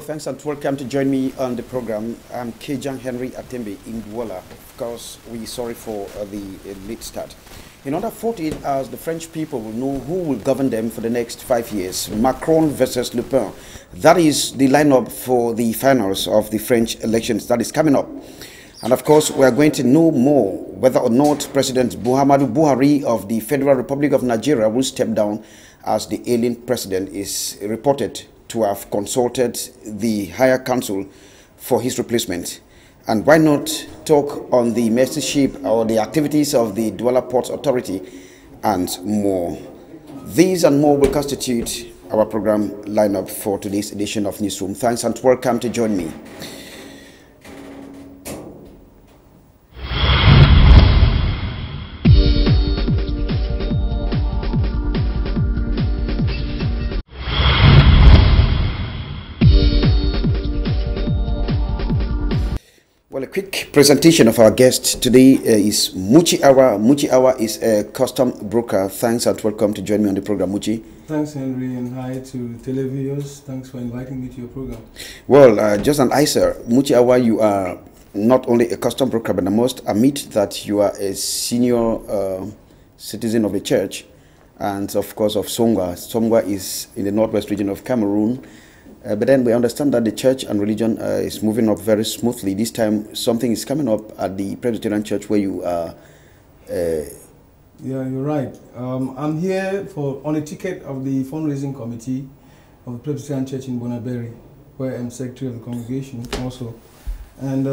people, thanks and welcome to join me on the program. I'm Henry Kejang Atembeh in Douala. Of course, we're sorry for the late start. In under 48 hours, the French people will know who will govern them for the next 5 years. Macron versus Le Pen. That is the lineup for the finals of the French elections that is coming up. And of course, we are going to know more whether or not President Muhammadu Buhari of the Federal Republic of Nigeria will step down, as the ailing president is reported to have consulted the higher council for his replacement. And why not talk on the mastership or the activities of the Douala Ports Authority and more. These and more will constitute our program lineup for today's edition of Newsroom. Thanks and welcome to join me. Well, a quick presentation of our guest today is Muchi Awah. Muchi Awah is a custom broker. Thanks and welcome to join me on the program, Muchi. Thanks, Henry, and hi to televiewers. Thanks for inviting me to your program. Well, just an answer, Muchi Awah, you are not only a custom broker, but I must admit that you are a senior citizen of the church and, of course, of Songwa. Songwa is in the northwest region of Cameroon. But then we understand that the church and religion is moving up very smoothly. This time, something is coming up at the Presbyterian Church where you are. Yeah, you're right. I'm here on a ticket of the fundraising committee of the Presbyterian Church in Bonaberi, where I'm secretary of the congregation also. And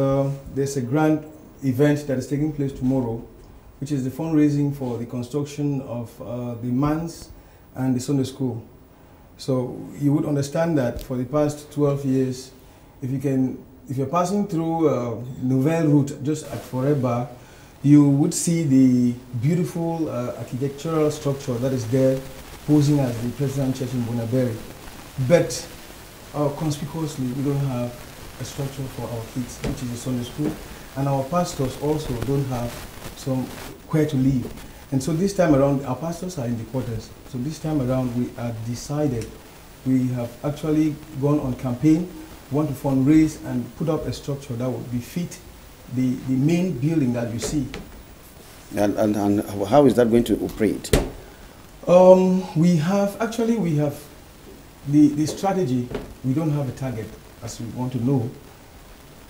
there's a grand event that is taking place tomorrow, which is the fundraising for the construction of the manse and the Sunday school. So you would understand that for the past 12 years, if you're passing through Nouvelle Route just at Forever, you would see the beautiful architectural structure that is there posing as the Presbyterian Church in Bonaberi. But conspicuously, we don't have a structure for our kids, which is a Sunday school, and our pastors also don't have somewhere to live. And so this time around, our pastors are in the quarters. So this time around, we have decided, we have actually gone on campaign, want to fundraise and put up a structure that would befit the main building that you see. And how is that going to operate? We have the strategy. We don't have a target, as we want to know,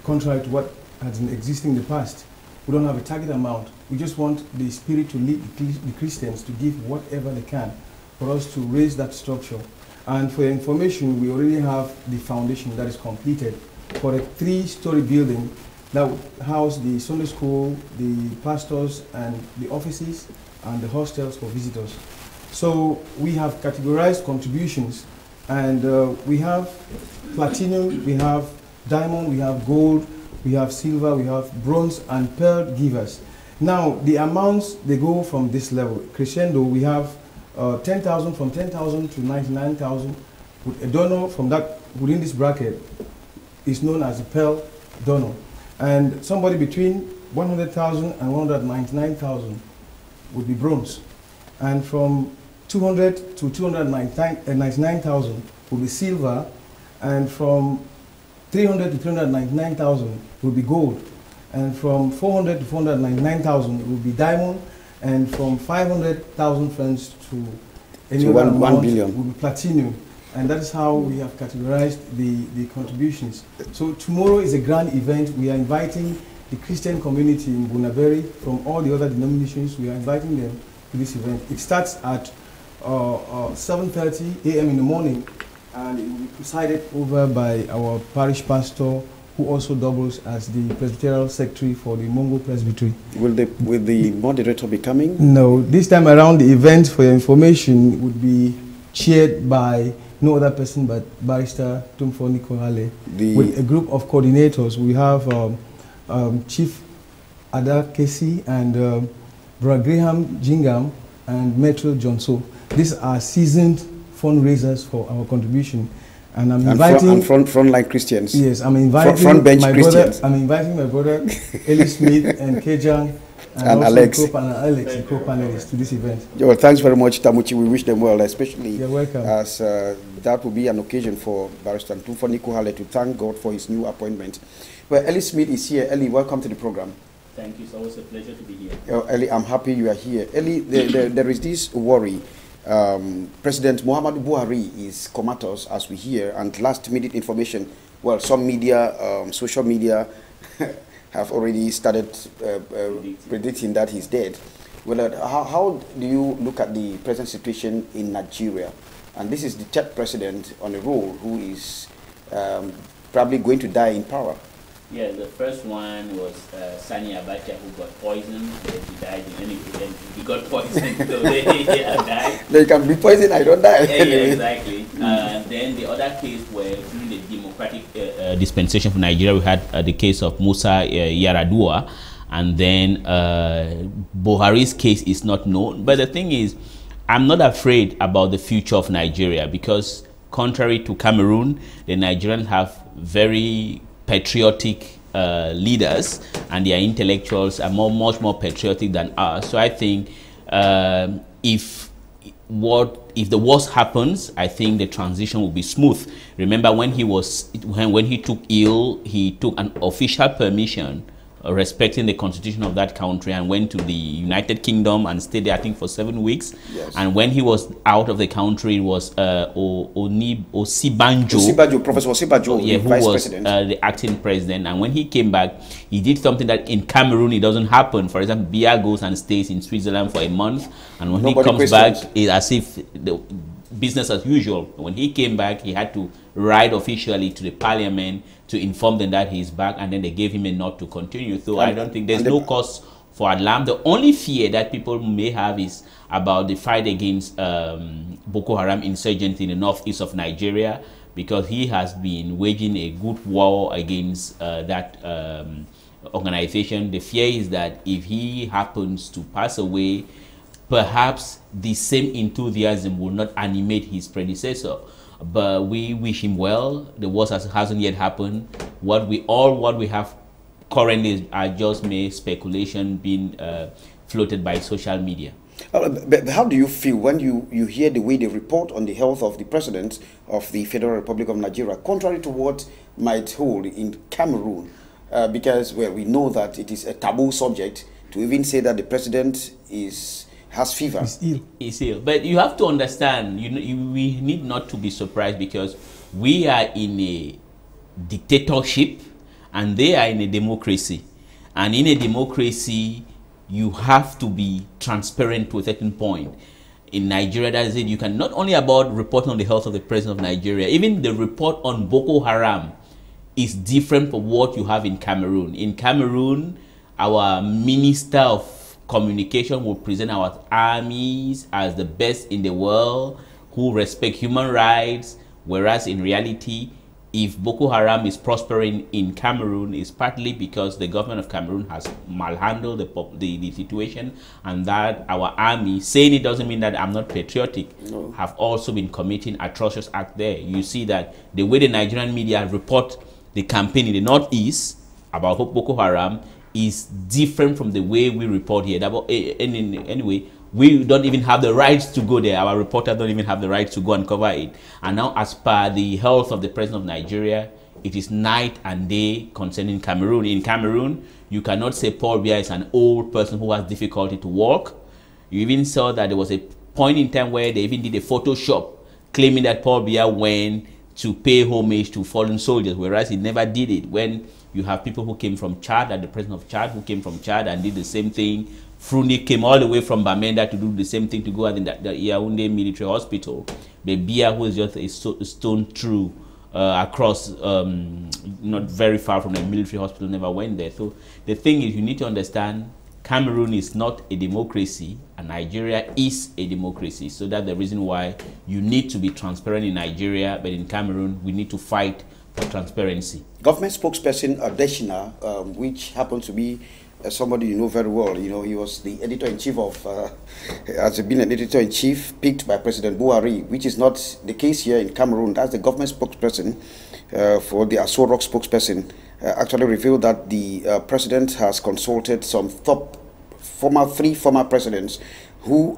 contrary to what has been existing in the past. We don't have a target amount. We just want the Spirit to lead the Christians to give whatever they can for us to raise that structure. And for your information, we already have the foundation that is completed for a 3-story building that would house the Sunday school, the pastors, and the offices, and the hostels for visitors. So we have categorized contributions, and we have platinum, we have diamond, we have gold, we have silver, we have bronze, and pearl givers. Now, the amounts, they go from this level. Crescendo, we have 10,000, from 10,000 to 99,000. With a donor from that, within this bracket, is known as a pearl donor. And somebody between 100,000 and 199,000 would be bronze. And from 200 to 299,000 would be silver. And from 300 to 399,000 will be gold, and from 400 to 499,000 will be diamond, and from 500,000 francs to any other amount 1 billion will be platinum. And that's how we have categorized the contributions. So tomorrow is a grand event. We are inviting the Christian community in Bonaberi from all the other denominations. We are inviting them to this event. It starts at 7:30 a.m. in the morning, and it will be presided over by our parish pastor, who also doubles as the Presbyterial Secretary for the Mongo Presbytery. Will the moderator be coming? No, this time around the event, for your information, would be chaired by no other person but Barrister Tumfo Nikolale. With a group of coordinators, we have Chief Ada Kesi and Brother Graham Jingam and Metro Johnson. These are seasoned fundraisers for our contribution, and I'm inviting frontline Christians. Yes, I'm inviting front bench my Christians. brother. I'm inviting my brother Elie Smith and Kejang and also Alex. co-panelists to this event. Well, thanks very much, Tamuchi. We wish them well, especially You're welcome. as that will be an occasion for Barrister Tumfoni Kuhale to thank God for his new appointment. Well, Elie Smith is here. Elie, welcome to the program. Thank you. It's always a pleasure to be here. Elie, I'm happy you are here. Elie, there is this worry. President Muhammadu Buhari is comatose, as we hear, and last-minute information. Well, some media, social media, have already started predicting that he's dead. Well, how do you look at the present situation in Nigeria? And this is the third president on a roll who is probably going to die in power. Yeah, the first one was Sani Abacha, who got poisoned. He died in then he got poisoned, so they died. They can be poisoned, I don't die. Yeah, exactly. Then the other case were during the democratic dispensation for Nigeria. We had the case of Musa Yaradua, and then Buhari's case is not known. But the thing is, I'm not afraid about the future of Nigeria, because contrary to Cameroon, the Nigerians have very patriotic leaders, and their intellectuals are much more patriotic than us. So I think if the worst happens, I think the transition will be smooth. Remember, when he took ill, he took an official permission respecting the constitution of that country and went to the United Kingdom and stayed there, I think, for 7 weeks. Yes. And when he was out of the country, it was Osibanjo, Professor Osibanjo, yeah, the who vice was president. The acting president. And when he came back, he did something that in Cameroon it doesn't happen. For example, Biya goes and stays in Switzerland for a month, and when he comes back, it's as if the business as usual. When he came back, he had to write officially to the parliament to inform them that he's back, and then they gave him a nod to continue. So I don't think there's no cause for alarm. The only fear that people may have is about the fight against Boko Haram insurgents in the northeast of Nigeria, because he has been waging a good war against that organization. The fear is that if he happens to pass away, perhaps the same enthusiasm will not animate his predecessor. But we wish him well. The worst hasn't yet happened. What we have currently are just mere speculation being floated by social media. But how do you feel when you hear the way they report on the health of the president of the Federal Republic of Nigeria, contrary to what might hold in Cameroon? Because, well, we know that it is a taboo subject to even say that the president has fever. He's ill. But you have to understand, we need not to be surprised, because we are in a dictatorship and they are in a democracy. And in a democracy, you have to be transparent to a certain point. In Nigeria, that is it. You can not only about reporting on the health of the president of Nigeria, even the report on Boko Haram is different from what you have in Cameroon. In Cameroon, our Minister of Communication will present our armies as the best in the world, who respect human rights, whereas in reality, if Boko Haram is prospering in Cameroon, it's partly because the government of Cameroon has malhandled the situation, and that our army, saying it doesn't mean that I'm not patriotic, no, have also been committing atrocious acts there. You see that the way the Nigerian media report the campaign in the northeast about Boko Haram is different from the way we report here. Anyway, we don't even have the rights to go there. Our reporters don't even have the right to go and cover it. And now, as per the health of the president of Nigeria, it is night and day concerning Cameroon. In Cameroon, you cannot say Paul Biya is an old person who has difficulty to walk. You even saw that there was a point in time where they even did a Photoshop claiming that Paul Biya went to pay homage to fallen soldiers, whereas he never did it. When you have people who came from Chad, and the president of Chad who came from Chad and did the same thing. Fruni came all the way from Bamenda to do the same thing, to go at the Yaoundé military hospital. But Biya, who is just a stone through across, not very far from the military hospital, never went there. So the thing is, you need to understand, Cameroon is not a democracy, and Nigeria is a democracy. So that's the reason why you need to be transparent in Nigeria, but in Cameroon, we need to fight for transparency. Government spokesperson Adeshina, which happens to be somebody you know very well. You know, he was the editor-in-chief of, has been an editor-in-chief picked by President Buhari, which is not the case here in Cameroon. That's the government spokesperson for the Aso Rock spokesperson, actually revealed that the president has consulted some top three former presidents who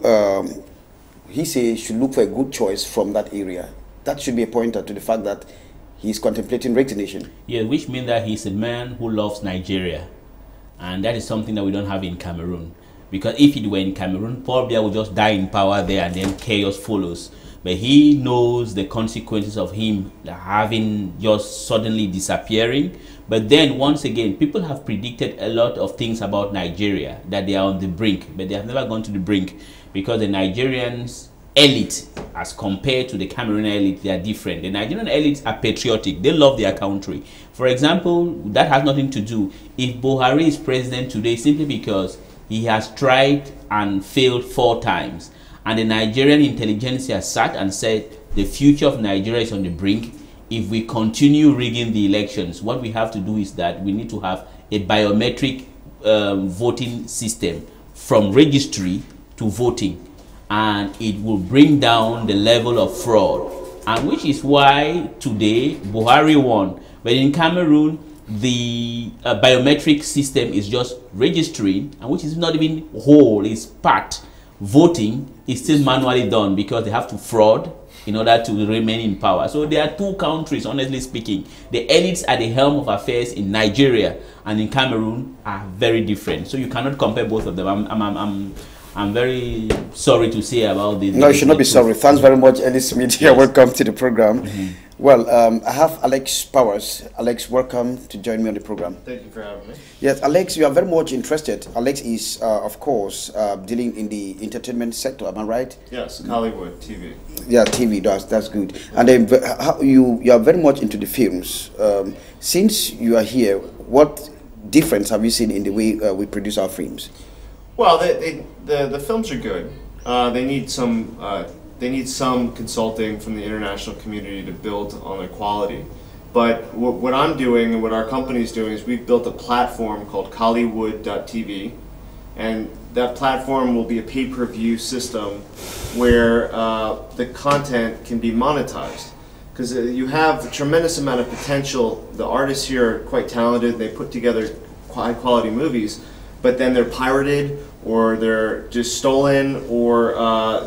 he says should look for a good choice from that area. That should be a pointer to the fact that he's contemplating resignation. Yeah, which means that he's a man who loves Nigeria. And that is something that we don't have in Cameroon. Because if it were in Cameroon, Paul Biya would just die in power there and then chaos follows. But he knows the consequences of him having just suddenly disappearing. But then once again, people have predicted a lot of things about Nigeria, that they are on the brink, but they have never gone to the brink, because the Nigerians elite, as compared to the Cameroonian elite, they are different. The Nigerian elites are patriotic. They love their country. For example, that has nothing to do. If Buhari is president today, simply because he has tried and failed 4 times, and the Nigerian intelligentsia sat and said the future of Nigeria is on the brink. If we continue rigging the elections, what we have to do is that we need to have a biometric voting system from registry to voting, and it will bring down the level of fraud, and which is why today Buhari won. But in Cameroon, the biometric system is just registering, and which is not even whole, it's part. Voting is still manually done because they have to fraud in order to remain in power. So there are 2 countries, honestly speaking. The elites at the helm of affairs in Nigeria and in Cameroon are very different. So you cannot compare both of them. I'm very sorry to say about this. No, you should not be sorry. Thanks very much, Elie Smith. Yes. Welcome to the program. Well, I have Alex Powers. Alex, welcome to join me on the program. Thank you for having me. Yes, Alex, you are very much interested. Alex is, of course, dealing in the entertainment sector. Am I right? Yes, Hollywood TV. Yeah, TV. That's good. And then you are very much into the films. Since you are here, what difference have you seen in the way we produce our films? Well, the films are good. They need some consulting from the international community to build on their quality. But what I'm doing and what our company is doing is we've built a platform called Hollywood.tv, and that platform will be a pay-per-view system where the content can be monetized. Because you have a tremendous amount of potential. The artists here are quite talented. They put together high-quality movies, but then they're pirated, or they're just stolen, or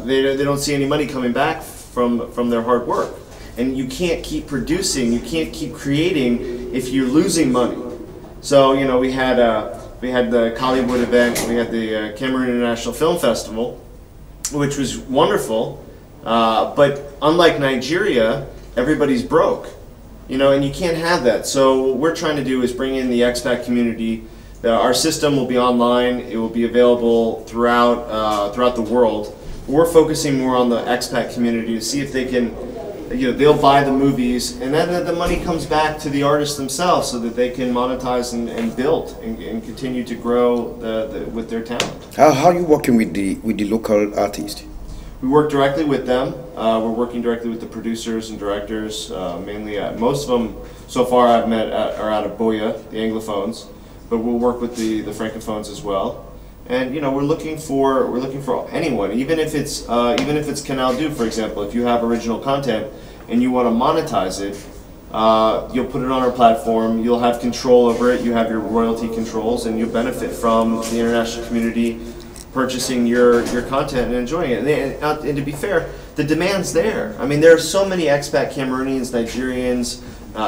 they don't see any money coming back from their hard work. And you can't keep producing, you can't keep creating if you're losing money. So, you know, we had the Hollywood event, we had the Cameroon International Film Festival, which was wonderful, but unlike Nigeria, everybody's broke, you know, and you can't have that. So what we're trying to do is bring in the expat community. Our system will be online. It will be available throughout the world. We're focusing more on the expat community to see if they can, you know, they'll buy the movies, and then the money comes back to the artists themselves so that they can monetize and build and continue to grow with their talent. How are you working with the local artists? We work directly with them. We're working directly with the producers and directors. Mainly, most of them so far I've met are out of Boya, the Anglophones. But we'll work with the Francophones as well, and you know we're looking for anyone, even if it's Canal, for example. If you have original content and you want to monetize it, you'll put it on our platform. You'll have control over it. You have your royalty controls, and you'll benefit from the international community purchasing your content and enjoying it. And to be fair, the demand's there. I mean, there are so many expat Cameroonians, Nigerians,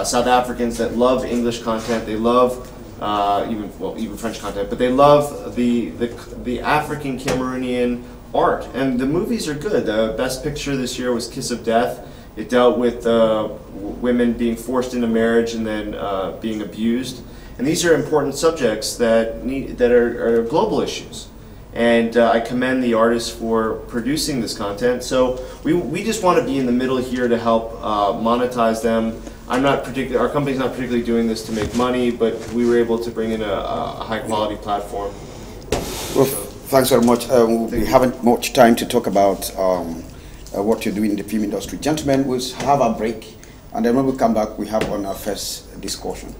South Africans that love English content. They love even French content, but they love the African Cameroonian art, and the movies are good. The best picture this year was Kiss of Death. It dealt with women being forced into marriage and then being abused, and these are important subjects that are global issues. And I commend the artists for producing this content. So we just want to be in the middle here to help monetize them. Our company's not particularly doing this to make money, but we were able to bring in a high-quality platform. Well, thanks very much. We haven't much time to talk about what you're doing in the film industry. Gentlemen, we'll have a break, and then when we come back, we have on our first discussion.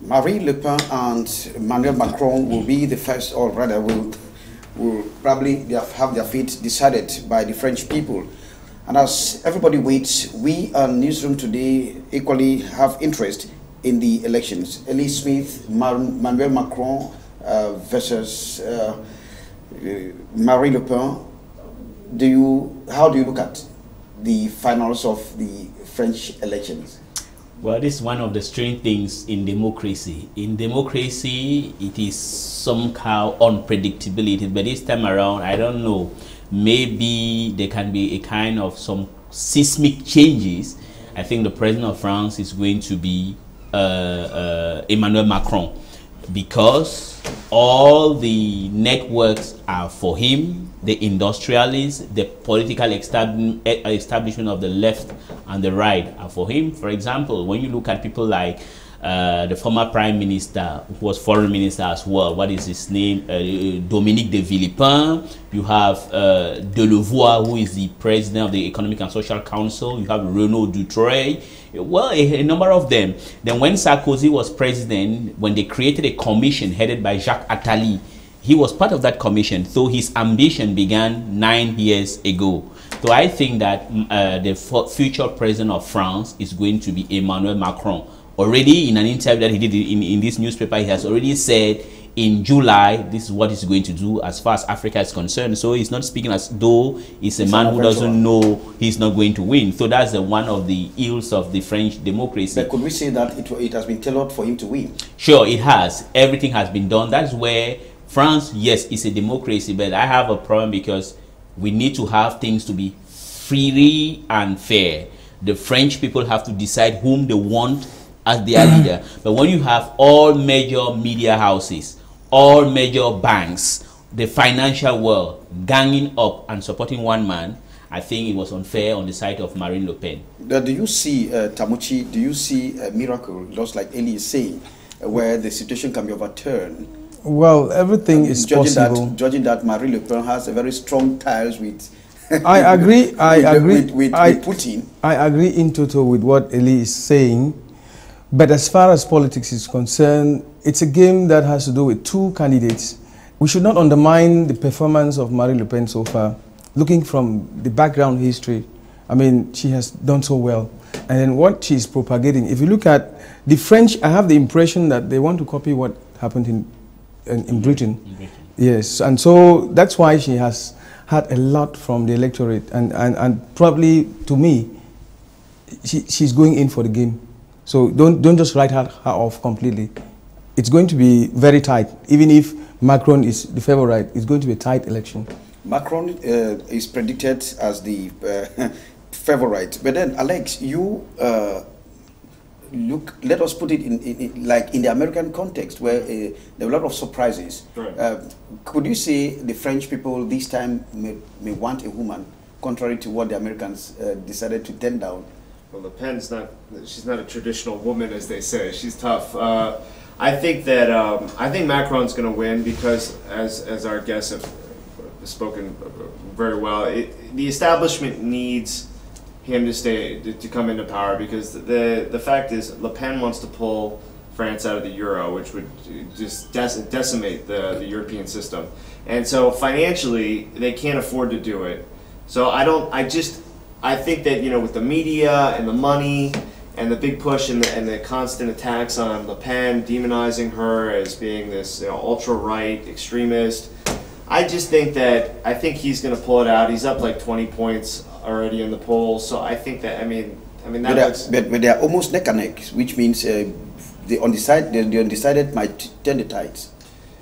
Marine Le Pen and Emmanuel Macron will be the first, or rather will probably have their fate decided by the French people. And as everybody waits, we on Newsroom today equally have interest in the elections. Elie Smith, Manuel Macron versus Marine Le Pen. How do you look at the finals of the French elections? Well, this is one of the strange things in democracy. In democracy, it is somehow unpredictability, but this time around, I don't know, maybe there can be a kind of some seismic changes. I think the president of France is going to be Emmanuel Macron, because all the networks are for him, the industrialists, the political establishment of the left and the right are for him. For example, when you look at people like the former prime minister, who was foreign minister as well, what is his name, Dominique de Villepin, you have Delevoye, who is the president of the Economic and Social Council, you have Renaud Dutreuil, well, a number of them. Then when Sarkozy was president, when they created a commission headed by Jacques Attali, he was part of that commission, so his ambition began 9 years ago. So I think that the future president of France is going to be Emmanuel Macron. Already in an interview that he did in this newspaper, he has already said in July, this is what he's going to do as far as Africa is concerned. So he's not speaking as though he's a man who doesn't know he's not going to win. So that's one of the ills of the French democracy. But could we say that it has been tailored for him to win? Sure, it has. Everything has been done. That's where France, yes, is a democracy, but I have a problem because we need to have things to be free and fair. The French people have to decide whom they want as their leader. But when you have all major media houses, all major banks, the financial world ganging up and supporting one man, I think it was unfair on the side of Marine Le Pen. Do you see, Muchi, do you see a miracle, just like Elie is saying, where the situation can be overturned? Well, everything is possible. Judging that Marine Le Pen has a very strong ties with I agree. I agree with Putin. I agree in total with what Elie is saying. But as far as politics is concerned, it's a game that has to do with two candidates. We should not undermine the performance of Marine Le Pen so far. Looking from the background history, I mean, she has done so well. And then what she's propagating, if you look at the French, I have the impression that they want to copy what happened in Britain. Yes, and so that's why she has had a lot from the electorate. And probably, to me, she's going in for the game. So don't just write her off completely. It's going to be very tight. Even if Macron is the favorite, it's going to be a tight election. Macron is predicted as the favorite. But then, Alex, you let us put it like in the American context, where there are a lot of surprises. Right. Could you say the French people this time may want a woman, contrary to what the Americans decided to turn down? Well, Le Pen's she's not a traditional woman, as they say. She's tough. I think Macron's going to win because, as our guests have spoken very well, the establishment needs him to come into power, because the fact is Le Pen wants to pull France out of the euro, which would just decimate the European system. And so financially, they can't afford to do it. So I think that, with the media and the money and the big push and the constant attacks on Le Pen, demonizing her as being this ultra-right extremist, I think he's going to pull it out. He's up like 20 points already in the polls, so I think that but they are almost neck and neck, which means the undecided might turn the tides.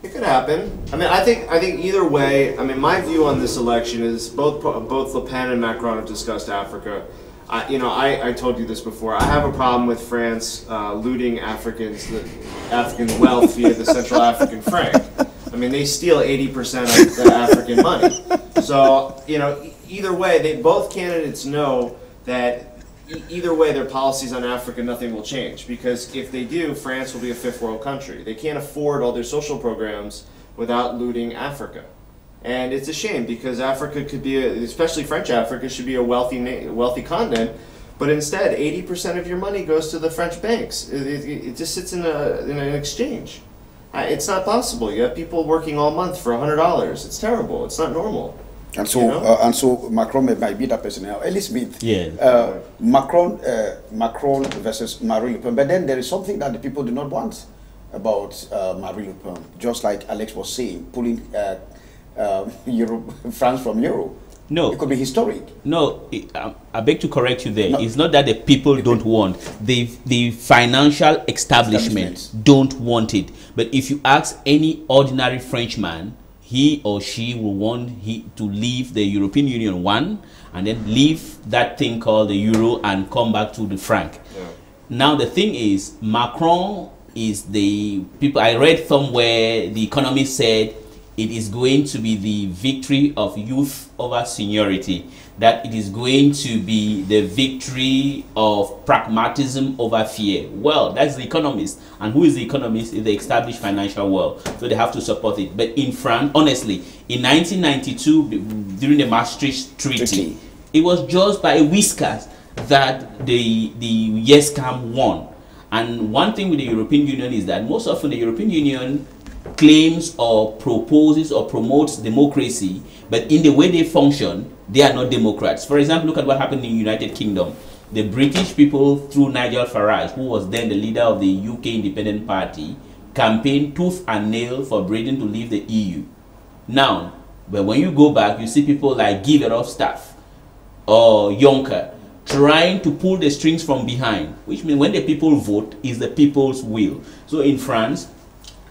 It could happen. I think either way. My view on this election is both Le Pen and Macron have discussed Africa. I told you this before. I have a problem with France looting African wealth via the Central African franc. They steal 80% of the African money. So either way, both candidates know that either way, their policies on Africa, nothing will change, because if they do, France will be a fifth world country. They can't afford all their social programs without looting Africa. And it's a shame, because Africa could be, especially French Africa, should be a wealthy continent, but instead 80% of your money goes to the French banks. It just sits in an exchange. It's not possible. You have people working all month for $100. It's terrible. It's not normal. And so, You know? and so Macron might be that person now. Elie Smith. Yeah. Macron versus Marine Le Pen. But then there is something that the people do not want about Marine Le Pen. Just like Alex was saying, pulling France from Euro. No. It could be historic. No, I beg to correct you there. No. It's not that the people don't want. The financial establishment don't want it. But if you ask any ordinary Frenchman, he or she will want to leave the European Union and then leave that thing called the euro and come back to the franc. Yeah. Now the thing is, Macron is the people. I read somewhere the Economist said it is going to be the victory of youth over seniority, that it is going to be the victory of pragmatism over fear. Well, that's the Economist. And who is the Economist? Is the established financial world. So they have to support it. But in France, honestly, in 1992, during the Maastricht Treaty, it was just by whiskers that the Yes Camp won. And one thing with the European Union is that most often the European Union claims or proposes or promotes democracy, but in the way they function, they are not democrats. For example, look at what happened in the United Kingdom. The British people, through Nigel Farage, who was then the leader of the UK Independent Party, campaigned tooth and nail for Britain to leave the EU. Now, but when you go back, you see people like Guy Verhofstadt or Juncker trying to pull the strings from behind, which means when the people vote, is the people's will. So in France,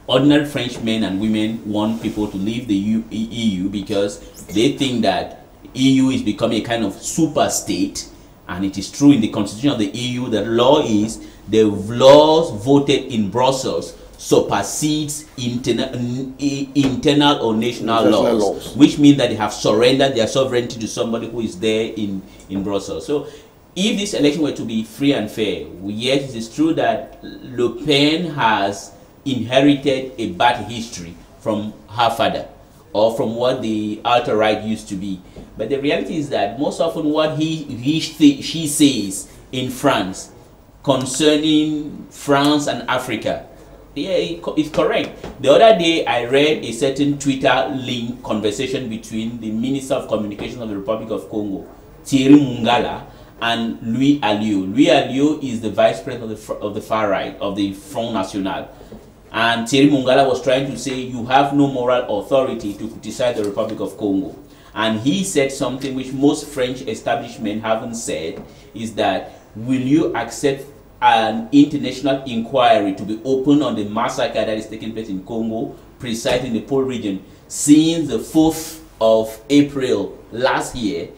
ordinary French men and women want people to leave the EU because they think that EU is becoming a kind of super state, and it is true in the constitution of the EU that law is the laws voted in Brussels supersedes internal or national laws, which means that they have surrendered their sovereignty to somebody who is there in Brussels. So if this election were to be free and fair, yes, it is true that Le Pen has inherited a bad history from her father or from what the alt-right used to be. But the reality is that most often what she says in France concerning France and Africa, yeah, it's correct. The other day I read a certain Twitter link conversation between the Minister of Communications of the Republic of Congo, Thierry Mungala, and Louis Alliot. Louis Alliot is the vice president of the far right, of the Front National. And Thierry Mungala was trying to say, you have no moral authority to criticize the Republic of Congo. And he said something which most French establishment haven't said, is that, will you accept an international inquiry to be open on the massacre that is taking place in Congo, precisely in the Pole region? Since the 4th of April last year,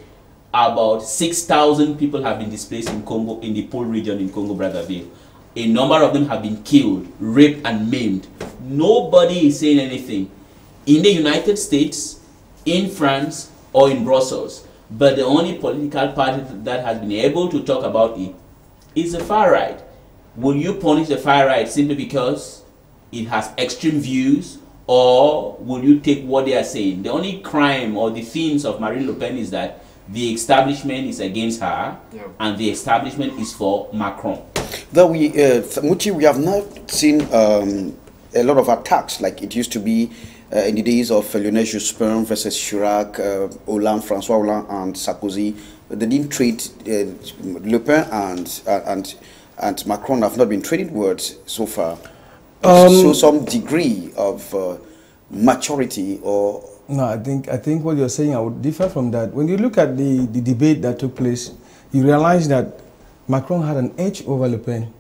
about 6,000 people have been displaced in Congo, in the Pole region in Congo-Brazzaville. A number of them have been killed, raped, and maimed. Nobody is saying anything in the United States, in France, or in Brussels. But the only political party that has been able to talk about it is the far right. Will you punish the far right simply because it has extreme views, or will you take what they are saying? The only crime or the themes of Marine Le Pen is that the establishment is against her, and the establishment is for Macron. Though Muchi, we have not seen a lot of attacks like it used to be in the days of Lionel Jospin versus Chirac, Hollande, François Hollande, and Sarkozy. They didn't treat Le Pen and Macron have not been trading words so far. So some degree of maturity or. No, I think what you're saying, I would differ from that. When you look at the debate that took place, you realize that Macron had an edge over Le Pen,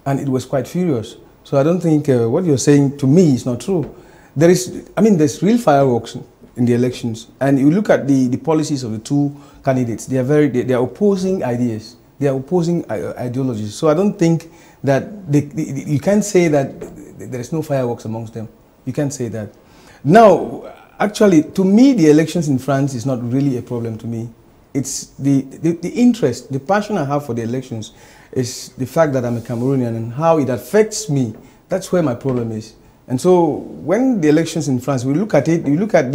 and it was quite furious. So I don't think what you're saying to me is not true. There's real fireworks in the elections, and you look at the policies of the two candidates. They are opposing ideas. They are opposing ideologies. So I don't think that you can't say that there is no fireworks amongst them. You can't say that. Now, actually, to me, the elections in France is not really a problem to me. It's the interest, the passion I have for the elections is the fact that I'm a Cameroonian and how it affects me. That's where my problem is. And so when the elections in France, we look at it, we look at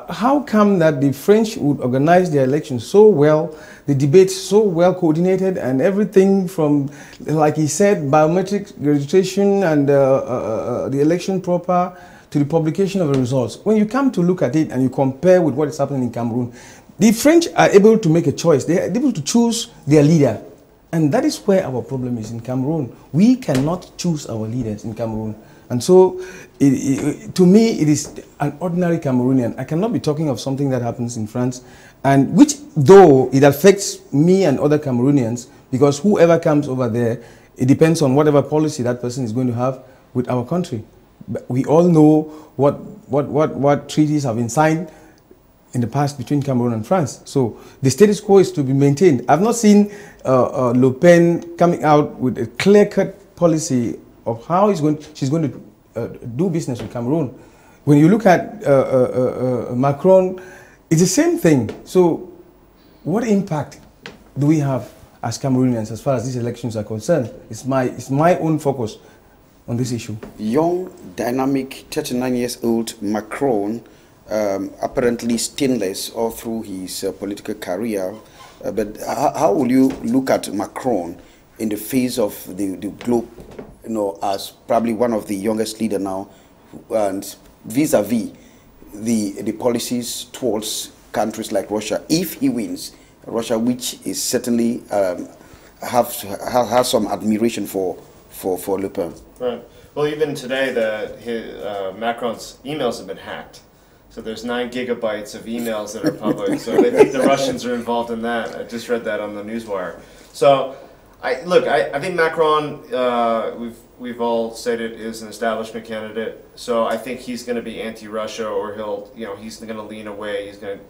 how come that the French would organize their elections so well, the debates so well coordinated, and everything from, like he said, biometric registration and the election proper, to the publication of the results, when you come to look at it and you compare with what is happening in Cameroon, the French are able to make a choice. They are able to choose their leader. And that is where our problem is in Cameroon. We cannot choose our leaders in Cameroon. And so, to me, it is an ordinary Cameroonian. I cannot be talking of something that happens in France, and which, though it affects me and other Cameroonians, because whoever comes over there, it depends on whatever policy that person is going to have with our country. But we all know what treaties have been signed in the past between Cameroon and France. So the status quo is to be maintained. I've not seen Le Pen coming out with a clear-cut policy of how she's going to do business with Cameroon. When you look at Macron, it's the same thing. So what impact do we have as Cameroonians as far as these elections are concerned? It's my own focus on this issue. Young, dynamic, 39 years old Macron, apparently stainless all through his political career. But how will you look at Macron in the face of the globe, as probably one of the youngest leader now, and vis-a-vis the policies towards countries like Russia, if he wins, Russia, which is certainly has some admiration for Le Pen. Right. Well, even today, Macron's emails have been hacked. So there's 9 gigabytes of emails that are public. So they think the Russians are involved in that. I just read that on the Newswire. So, I think Macron, we've all said it, is an establishment candidate. So I think he's going to be anti-Russia, or he's going to lean away. He's going to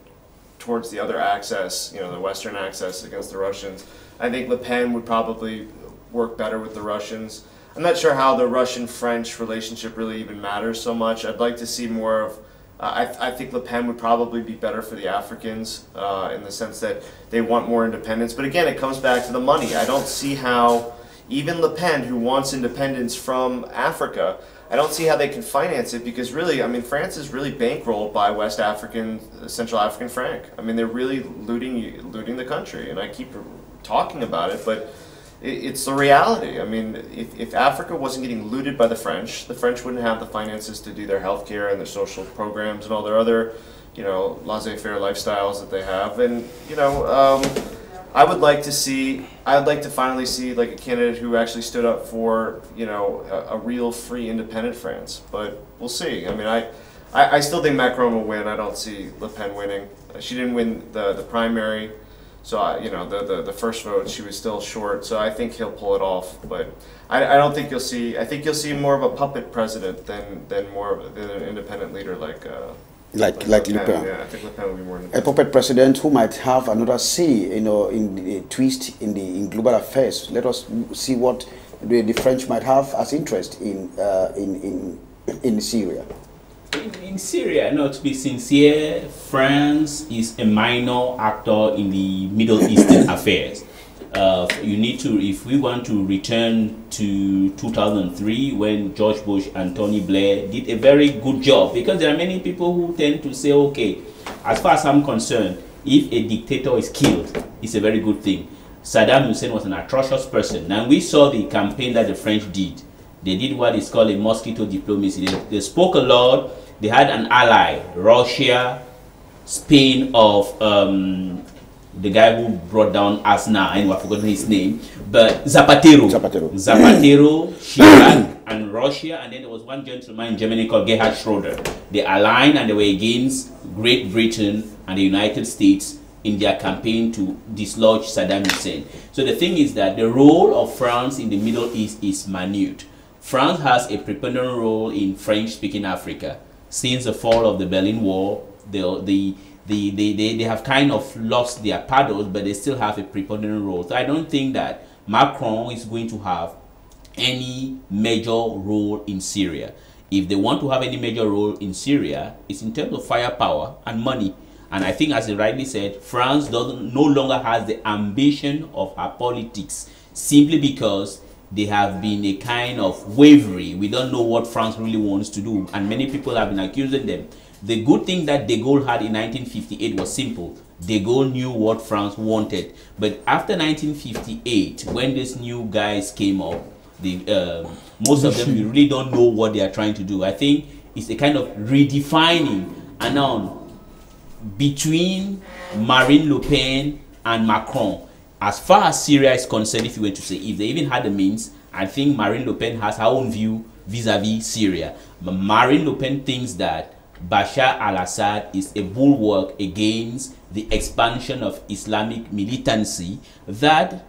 towards the other axis, the Western axis against the Russians. I think Le Pen would probably work better with the Russians. I'm not sure how the Russian-French relationship really even matters so much. I'd like to see more of. I think Le Pen would probably be better for the Africans in the sense that they want more independence. But again, it comes back to the money. I don't see how even Le Pen, who wants independence from Africa, I don't see how they can finance it, because really, France is really bankrolled by West African, Central African franc. They're really looting the country, and I keep talking about it, but it's the reality. If Africa wasn't getting looted by the French wouldn't have the finances to do their healthcare and their social programs and all their other, laissez-faire lifestyles that they have. And I'd like to finally see like a candidate who actually stood up for a real free independent France. But we'll see. I still think Macron will win. I don't see Le Pen winning. She didn't win the primary. So the first vote, she was still short. So I think he'll pull it off, but I don't think you'll see. I think you'll see more of a puppet president than more of an independent leader like Le Pen. Yeah, I think Le Pen will be more independent. A puppet president who might have another say, in a twist in global affairs. Let us see what the French might have as interest in Syria. In Syria, to be sincere, France is a minor actor in the Middle Eastern affairs. If we want to return to 2003, when George Bush and Tony Blair did a very good job, because there are many people who tend to say, okay, as far as I'm concerned, if a dictator is killed, it's a very good thing. Saddam Hussein was an atrocious person, and we saw the campaign that the French did. They did what is called a mosquito diplomacy. They spoke a lot. They had an ally, Russia, Spain, of the guy who brought down Aznar, I've forgotten his name, but Zapatero, Chirac, and Russia, and then there was one gentleman in Germany called Gerhard Schroeder. They aligned and they were against Great Britain and the United States in their campaign to dislodge Saddam Hussein. So the thing is that the role of France in the Middle East is minute. France has a preponderant role in French-speaking Africa. Since the fall of the Berlin Wall, they have kind of lost their paddles, but they still have a preponderant role. So I don't think that Macron is going to have any major role in Syria. If they want to have any major role in Syria, it's in terms of firepower and money. And I think, as he rightly said, France no longer has the ambition of her politics, simply because they have been a kind of wavering. We don't know what France really wants to do, and many people have been accusing them. The good thing that de Gaulle had in 1958 was simple. De Gaulle knew what France wanted. But after 1958, when these new guys came up, most of them, we really don't know what they are trying to do. I think is a kind of redefining and now between Marine Le Pen and Macron. As far as Syria is concerned, if you were to say, if they even had the means, I think Marine Le Pen has her own view vis-a-vis Syria. But Marine Le Pen thinks that Bashar al-Assad is a bulwark against the expansion of Islamic militancy, that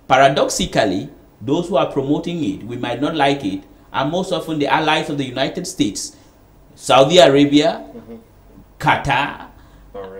paradoxically, those who are promoting it, we might not like it, are most often the allies of the United States, Saudi Arabia, Qatar,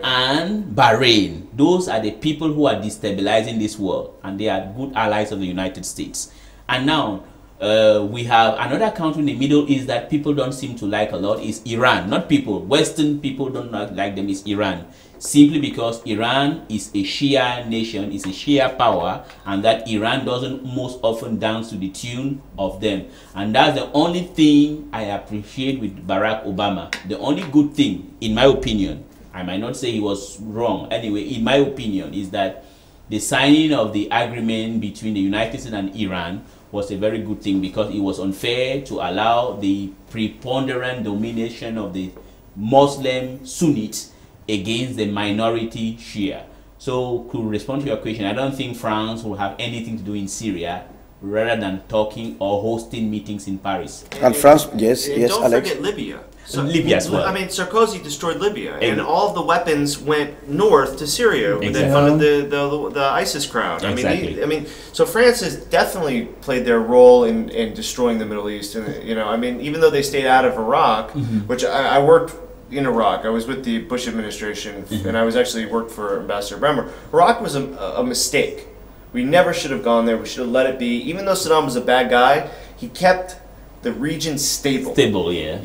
and Bahrain. Those are the people who are destabilizing this world, and they are good allies of the United States. And now, we have another country in the Middle East that people don't seem to like a lot is Iran. Not people, Western people don't like them, is Iran. Simply because Iran is a Shia nation, is a Shia power, and that Iran doesn't most often dance to the tune of them. And that's the only thing I appreciate with Barack Obama. The only good thing, in my opinion, I might not say he was wrong, anyway, in my opinion, is that the signing of the agreement between the United States and Iran was a very good thing, because it was unfair to allow the preponderant domination of the Muslim Sunnis against the minority Shia. So, to respond to your question, I don't think France will have anything to do in Syria rather than talking or hosting meetings in Paris. And France, yes, and yes, don't Alex. forget Libya. So, Libya as well. I mean, Sarkozy destroyed Libya, and all of the weapons went north to Syria. Exactly. They funded the ISIS crowd. Exactly. I mean, so France has definitely played their role in destroying the Middle East. And I mean, even though they stayed out of Iraq, which I worked in Iraq, I was with the Bush administration, and I was actually worked for Ambassador Bremer. Iraq was a mistake. We never should have gone there. We should have let it be. Even though Saddam was a bad guy, he kept the region stable. Stable, yeah.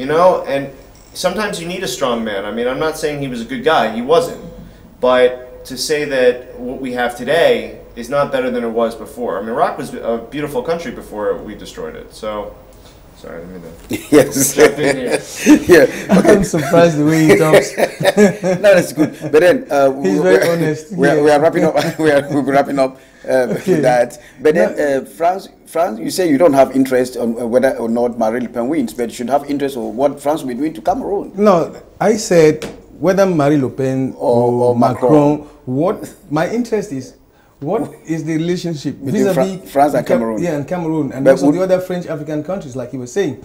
And sometimes you need a strong man. I mean, I'm not saying he was a good guy. He wasn't. But to say that what we have today is not better than it was before. I mean, Iraq was a beautiful country before we destroyed it. So, sorry, let me Yes. jump in here. Yeah. Okay. I'm surprised the way he talks. No, that's good. But then He's very honest. We are wrapping up. We'll be wrapping up with that. But then France, you say you don't have interest on whether or not Marine Le Pen wins, but you should have interest on what France will do to Cameroon. No, I said whether Marine Le Pen or Macron, what my interest is, what is the relationship between France and Cameroon? Yeah, and Cameroon, and but also the other French African countries, like he was saying.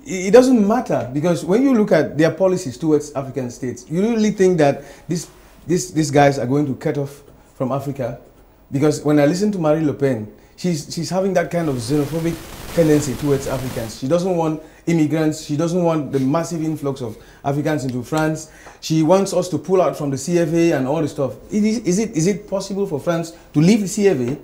It doesn't matter, because when you look at their policies towards African states, you really think that these guys are going to cut off from Africa? Because when I listen to Marine Le Pen, she's having that kind of xenophobic tendency towards Africans. She doesn't want immigrants. She doesn't want the massive influx of Africans into France. She wants us to pull out from the CFA and all this stuff. Is it possible for France to leave the CFA?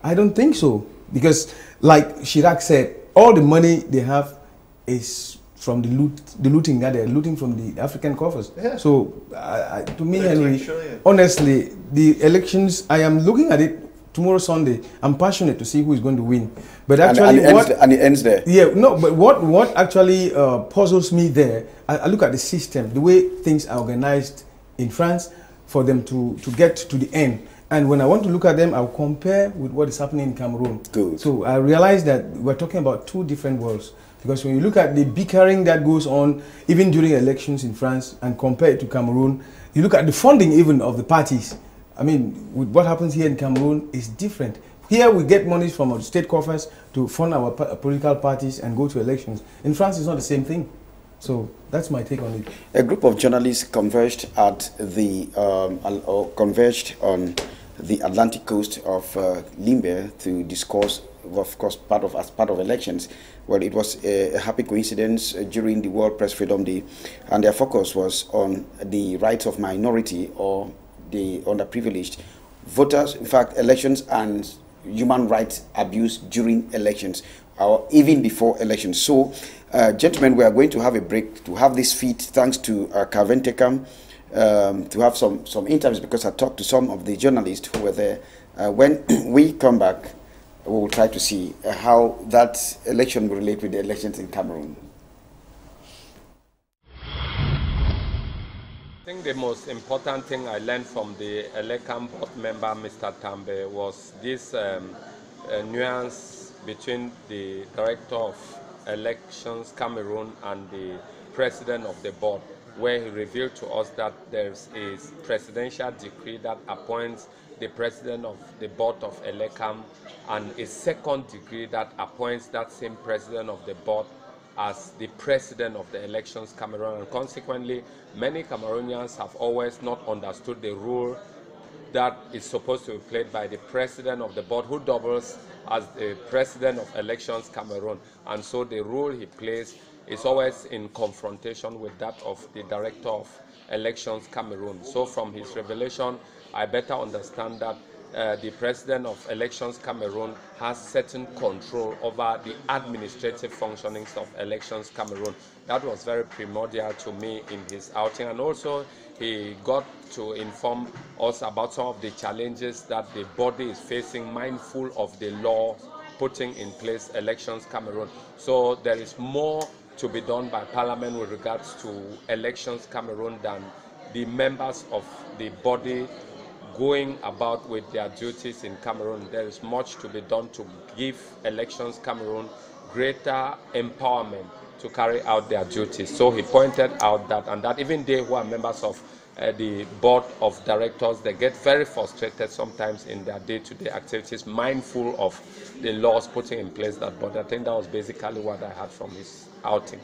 I don't think so. Because, like Chirac said, all the money they have is from the looting that they're looting from the African coffers. Yeah. So, to me, Henry, honestly, the elections, I am looking at it tomorrow Sunday. I'm passionate to see who is going to win. But actually, and it ends there. Yeah, no. But what actually puzzles me there, I look at the system, the way things are organized in France for them to get to the end. And when I want to look at them, I'll compare with what is happening in Cameroon. Good. So I realize that we're talking about two different worlds. Because when you look at the bickering that goes on even during elections in France and compare it to Cameroon, you look at the funding even of the parties. I mean, with what happens here in Cameroon is different. Here we get money from our state coffers to fund our political parties and go to elections. In France, it's not the same thing. So that's my take on it. A group of journalists converged at the converged on the Atlantic coast of Limbe to discuss, of course, as part of elections. Well, it was a happy coincidence during the World Press Freedom Day, and their focus was on the rights of minority or the underprivileged voters. In fact, elections and human rights abuse during elections, or even before elections. So, gentlemen, we are going to have a break to have this feed, thanks to Calvin Tekam, to have some interviews, because I talked to some of the journalists who were there. When we come back, we will try to see how that election will relate with the elections in Cameroon. I think the most important thing I learned from the ELECAM board member, Mr. Atembeh, was this nuance between the Director of Elections Cameroon and the president of the board, where he revealed to us that there's a presidential decree that appoints the president of the board of Elecam and a second decree that appoints that same president of the board as the president of the elections Cameroon. And consequently, many Cameroonians have always not understood the role that is supposed to be played by the president of the board, who doubles as the president of elections Cameroon. And so the role he plays is always in confrontation with that of the director of elections Cameroon. So from his revelation, I better understand that the president of elections Cameroon has certain control over the administrative functionings of elections Cameroon. That was very primordial to me in his outing, and also he got to inform us about some of the challenges that the body is facing, mindful of the law putting in place elections Cameroon. So there is more to be done by Parliament with regards to elections Cameroon than the members of the body going about with their duties in Cameroon. There is much to be done to give elections Cameroon greater empowerment to carry out their duties. So he pointed out that, and that even they who are members of the board of directors, they get very frustrated sometimes in their day-to-day activities, mindful of the laws putting in place that board. I think that was basically what I had from his outing.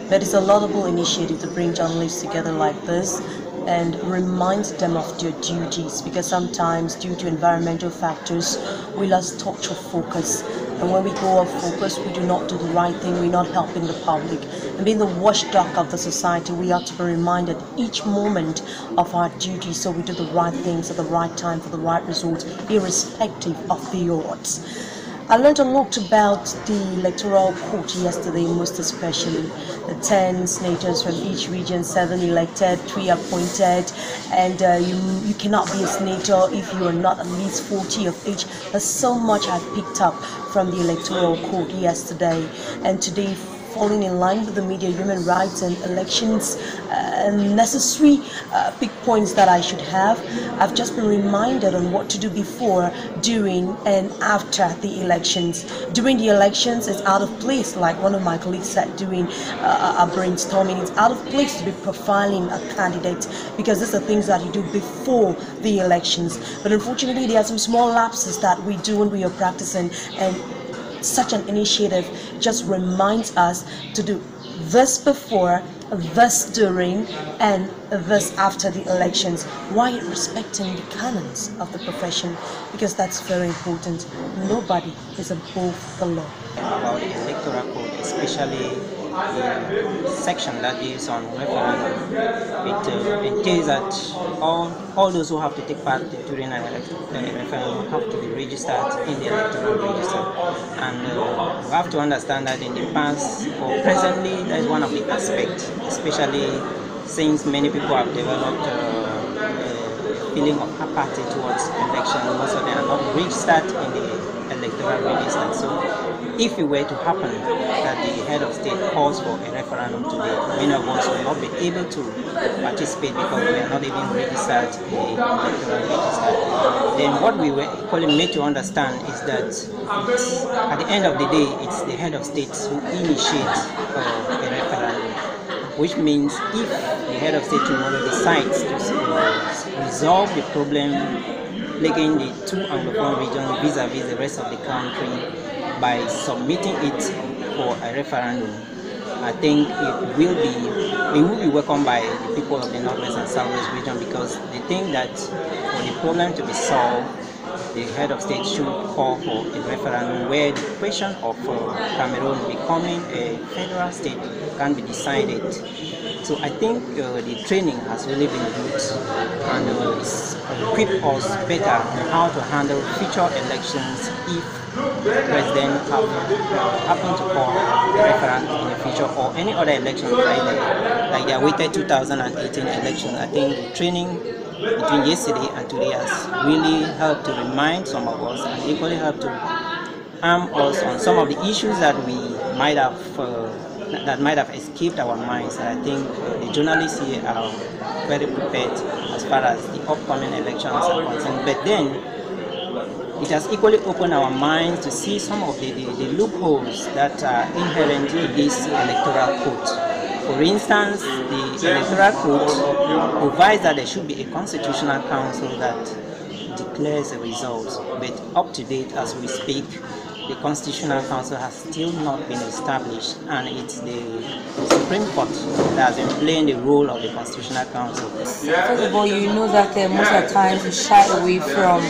That is a laudable initiative to bring journalists together like this and remind them of their duties, because sometimes due to environmental factors we lost touch of focus, and when we go off focus we do not do the right thing, we're not helping the public. And being the watchdog of the society, we have to be reminded each moment of our duties so we do the right things at the right time for the right results, irrespective of the odds. I learned a lot about the electoral court yesterday, most especially the 10 senators from each region, 7 elected, 3 appointed, and you cannot be a senator if you are not at least 40 of each. There's so much I picked up from the electoral court yesterday, and today, falling in line with the media, human rights and elections, necessary big points that I should have. I've just been reminded on what to do before, during and after the elections. During the elections, it's out of place, like one of my colleagues said during a brainstorming, it's out of place to be profiling a candidate, because these are things that you do before the elections. But unfortunately, there are some small lapses that we do when we are practicing, and such an initiative just reminds us to do this before, this during, and this after the elections, while respecting the canons of the profession, because that's very important. Nobody is above the law. About the electoral code, especially the section that is on referendum, it entails that all those who have to take part during a referendum have to be registered in the electoral register. And we have to understand that in the past, or presently, that is one of the aspects, especially since many people have developed a feeling of apathy towards election. Most of them are not registered in the electoral register. So if it were to happen that the head of state calls for a referendum today, many of us will not be able to participate because we are not even registered in the electoral register. Then what we were equally made to understand is that at the end of the day, it's the head of states who initiates a referendum, which means if the head of state tomorrow decides to resolve the problem plaguing the two Anglophone regions vis-a-vis the rest of the country by submitting it for a referendum, I think it will be welcomed by the people of the Northwest and Southwest region, because they think that for the problem to be solved, the head of state should call for a referendum where the question of Cameroon becoming a federal state can be decided. So I think the training has really been good, and it's equipped us better on how to handle future elections if the president happen to call a referendum in the future, or any other elections like the awaited 2018 election. I think the training between yesterday and today has really helped to remind some of us, and equally helped to arm us on some of the issues that we might have escaped our minds. And I think the journalists here are very prepared as far as the upcoming elections are concerned. But then it has equally opened our minds to see some of the loopholes that are inherent in this electoral code. For instance, the electoral code provides that there should be a constitutional council that declares the results, but up to date as we speak, the Constitutional Council has still not been established, and it's the Supreme Court that has been playing the role of the Constitutional Council. First of all, you know that most of the times we shy away from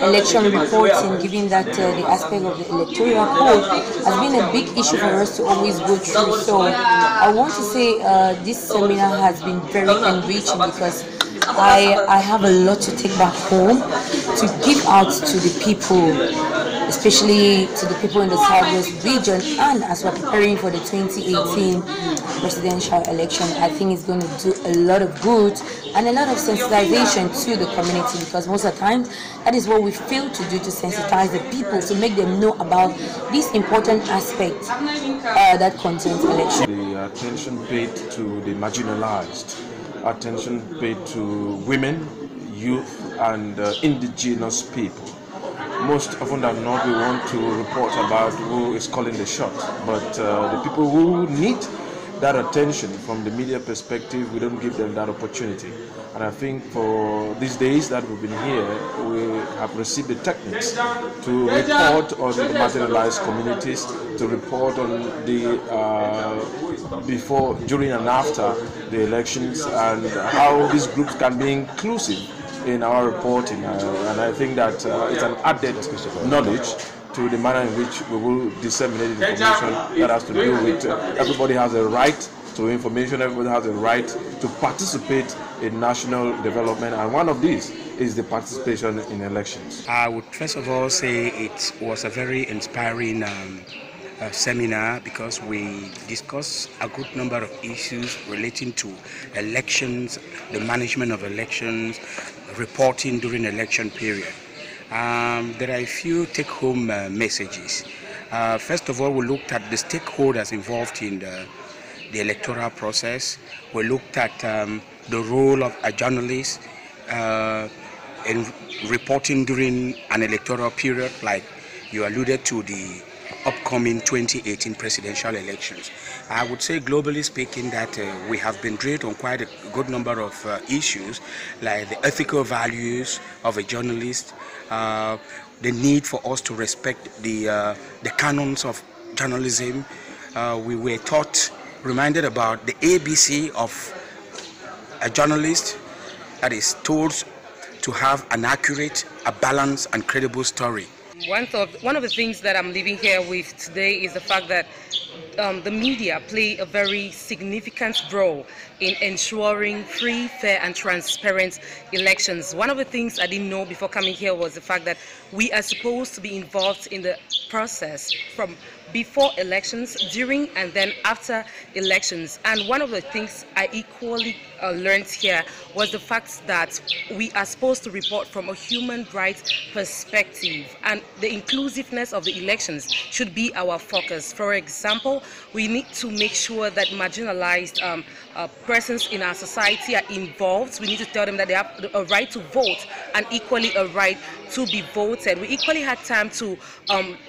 election reporting, given that the aspect of the electoral code has been a big issue for us to always go through. So I want to say this seminar has been very enriching because I have a lot to take back home to give out to the people, especially to the people in the Southwest region, and as we're preparing for the 2018 presidential election, I think it's going to do a lot of good and a lot of sensitization to the community, because most of the time that is what we fail to do, to sensitize the people, to make them know about this important aspect that concerns election. The attention paid to the marginalized, attention paid to women, youth and indigenous people. Most often than not, we want to report about who is calling the shot, but the people who need that attention from the media perspective, we don't give them that opportunity. And I think for these days that we've been here, we have received the techniques to report on the marginalized communities, to report on the before, during and after the elections, and how these groups can be inclusive in our reporting, and I think that it's an added knowledge to the manner in which we will disseminate information that has to do with everybody has a right to information, everybody has a right to participate in national development, and one of these is the participation in elections. I would first of all say it was a very inspiring seminar, because we discussed a good number of issues relating to elections, the management of elections, reporting during election period. There are a few take-home messages. First of all, we looked at the stakeholders involved in the electoral process. We looked at the role of a journalist in reporting during an electoral period, like you alluded to the upcoming 2018 presidential elections. I would say, globally speaking, that we have been drilled on quite a good number of issues, like the ethical values of a journalist, the need for us to respect the canons of journalism. We were reminded about the ABC of a journalist, that is told to have an accurate, a balanced and credible story. One of the things that I'm leaving here with today is the fact that the media play a very significant role in ensuring free, fair and transparent elections. One of the things I didn't know before coming here was the fact that we are supposed to be involved in the process from before elections, during and then after elections. And one of the things I equally learned here was the fact that we are supposed to report from a human rights perspective, and the inclusiveness of the elections should be our focus. For example, we need to make sure that marginalized persons in our society are involved. We need to tell them that they have a right to vote and equally a right to be voted. We equally had time to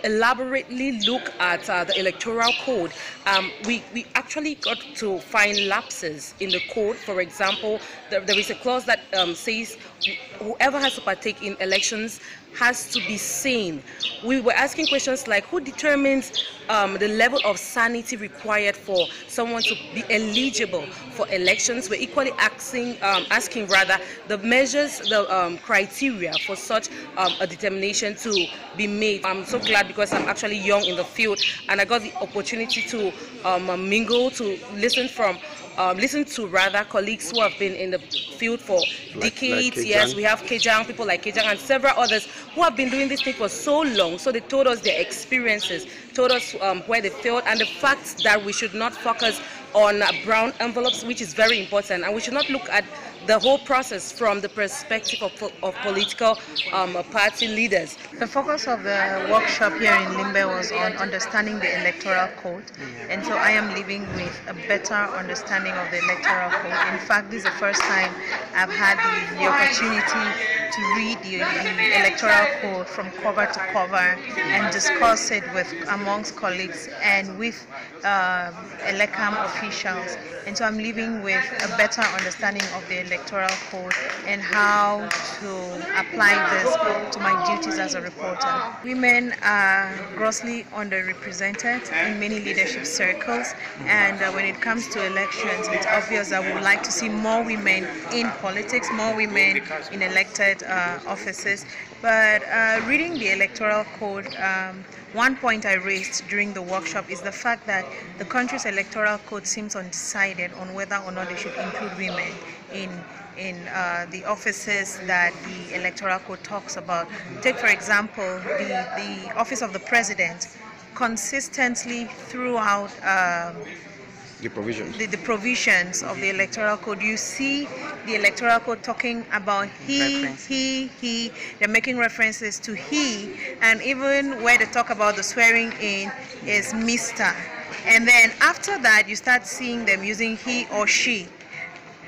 elaborately look at the electoral code. We actually got to find lapses in the code. For example, there is a clause that says whoever has to partake in elections has to be sane. We were asking questions like, who determines the level of sanity required for someone to be eligible for elections? We're equally asking the measures, the criteria for such a determination to be made. I'm so glad because I'm actually young in the field, and I got the opportunity to mingle, to listen to colleagues who have been in the field for decades. Yes, we have Kejang, people like Kejang and several others who have been doing this thing for so long. So they told us their experiences, told us where they failed, and the fact that we should not focus on brown envelopes, which is very important, and we should not look at the whole process from the perspective of political party leaders. The focus of the workshop here in Limbe was on understanding the electoral code, and so I am leaving with a better understanding of the electoral code. In fact, this is the first time I've had the opportunity to read the electoral code from cover to cover and discuss it with amongst colleagues and with Elecam officials. And so I'm leaving with a better understanding of the electoral code and how to apply this to my duties as a reporter. Women are grossly underrepresented in many leadership circles, and when it comes to elections, it's obvious that we would like to see more women in politics, more women in elected offices. But reading the electoral code, one point I raised during the workshop is the fact that the country's electoral code seems undecided on whether or not they should include women in the offices that the electoral code talks about. Take, for example, the office of the president. Consistently throughout the provisions. The provisions of the electoral code, you see the electoral code talking about he. They're making references to he, and even where they talk about the swearing in is Mr. And then after that, you start seeing them using he or she.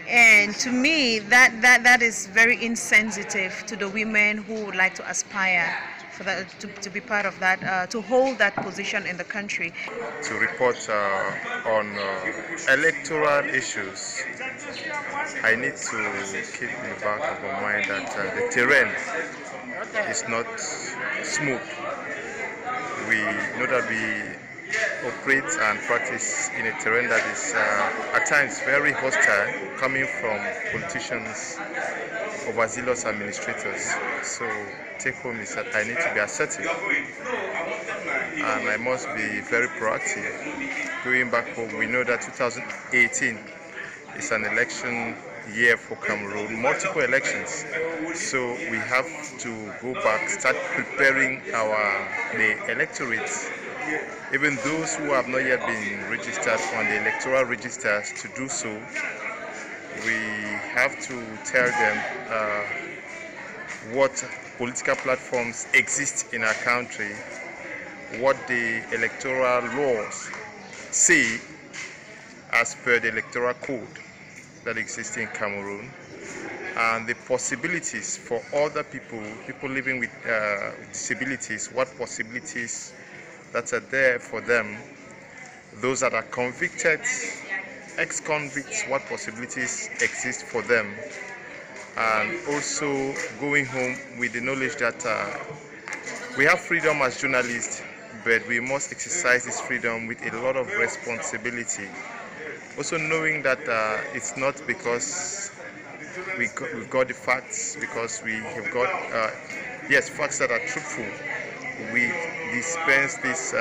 And to me, that is very insensitive to the women who would like to aspire for that, to be part of that, to hold that position in the country. To report on electoral issues, I need to keep in the back of my mind that the terrain is not smooth. We know that we operate and practice in a terrain that is at times very hostile, coming from politicians, overzealous administrators. So take home is that I need to be assertive and I must be very proactive. Going back home, we know that 2018 is an election year for Cameroon, multiple elections. So we have to go back, start preparing the electorate, even those who have not yet been registered on the electoral registers, to do so. We have to tell them what political platforms exist in our country, what the electoral laws say as per the electoral code that exists in Cameroon, and the possibilities for other people living with disabilities, what possibilities that are there for them, those that are convicted, ex-convicts, what possibilities exist for them, and also going home with the knowledge that we have freedom as journalists, but we must exercise this freedom with a lot of responsibility. Also knowing that it's not because we've got the facts, because we have got, facts that are truthful. We dispense this,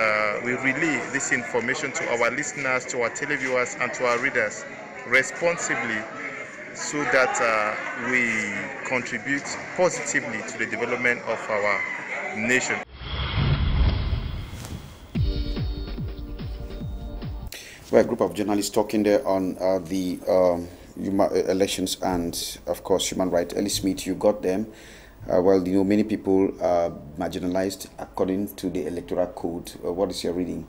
we relay this information to our listeners, to our televiewers, and to our readers responsibly, so that we contribute positively to the development of our nation. Well, a group of journalists talking there on the elections and, of course, human rights. Elie Smith, you got them. Well, you know, many people are marginalized according to the electoral code. What is your reading?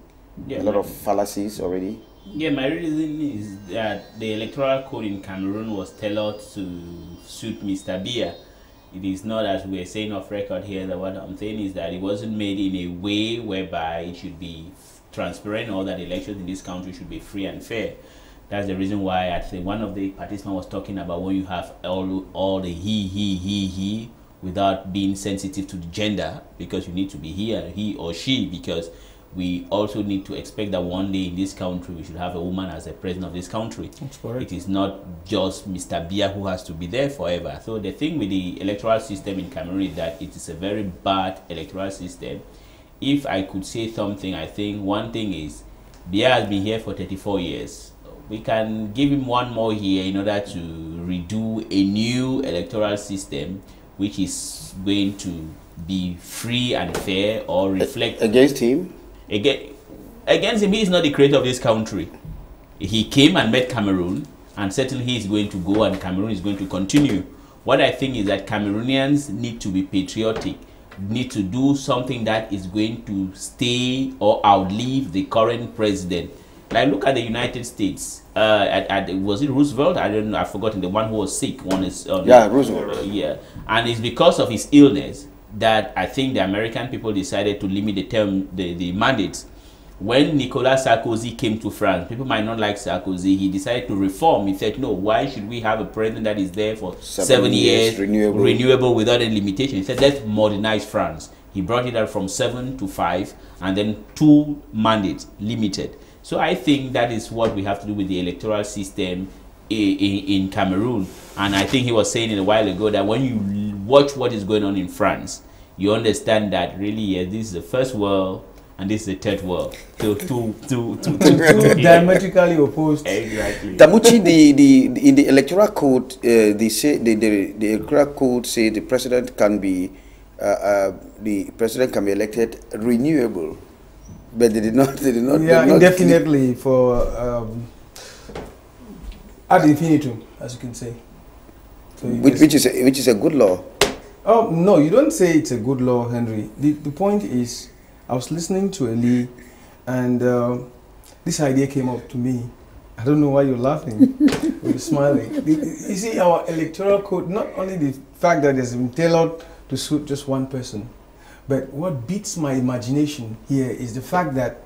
Yeah, a lot of fallacies already? Yeah, my reading is that the electoral code in Cameroon was tailored to suit Mr. Biya. It is not, as we are saying off record here, that what I'm saying is that it wasn't made in a way whereby it should be transparent, or that elections in this country should be free and fair. That's the reason why I think one of the participants was talking about when you have all the he, without being sensitive to the gender, because you need to be he or she, because we also need to expect that one day in this country we should have a woman as the president of this country. That's correct. It is not just Mr. Biya who has to be there forever. So the thing with the electoral system in Cameroon is that it is a very bad electoral system. If I could say something, I think one thing is Biya has been here for 34 years. We can give him one more year in order to redo a new electoral system which is going to be free and fair, or reflect against him. Against him, he is not the creator of this country. He came and met Cameroon, and certainly he is going to go and Cameroon is going to continue. What I think is that Cameroonians need to be patriotic, need to do something that is going to stay or outlive the current president. Like look at the United States. Was it Roosevelt? I don't know. I've forgotten the one who was sick. One is Roosevelt. Yeah, and it's because of his illness that I think the American people decided to limit the term, the mandates. When Nicolas Sarkozy came to France, people might not like Sarkozy. He decided to reform. He said, no, why should we have a president that is there for 7 years, renewable without any limitation? He said, let's modernize France. He brought it up from 7 to 5, and then 2 mandates, limited. So I think that is what we have to do with the electoral system in Cameroon. And I think he was saying it a while ago that when you watch what is going on in France, you understand that really, this is the first world, and this is the third world. Two diametrically opposed. Exactly. Muchi, in the electoral code, they say the electoral code say the president can be elected renewable, but they did not. Yeah, indefinitely for ad infinitum, as you can say. So which is a good law. Oh no, you don't say it's a good law, Henry. The point is, I was listening to Elie, and this idea came up to me. I don't know why you're laughing, or you're smiling. You see, our electoral code, not only the fact that it's been tailored to suit just one person, but what beats my imagination here is the fact that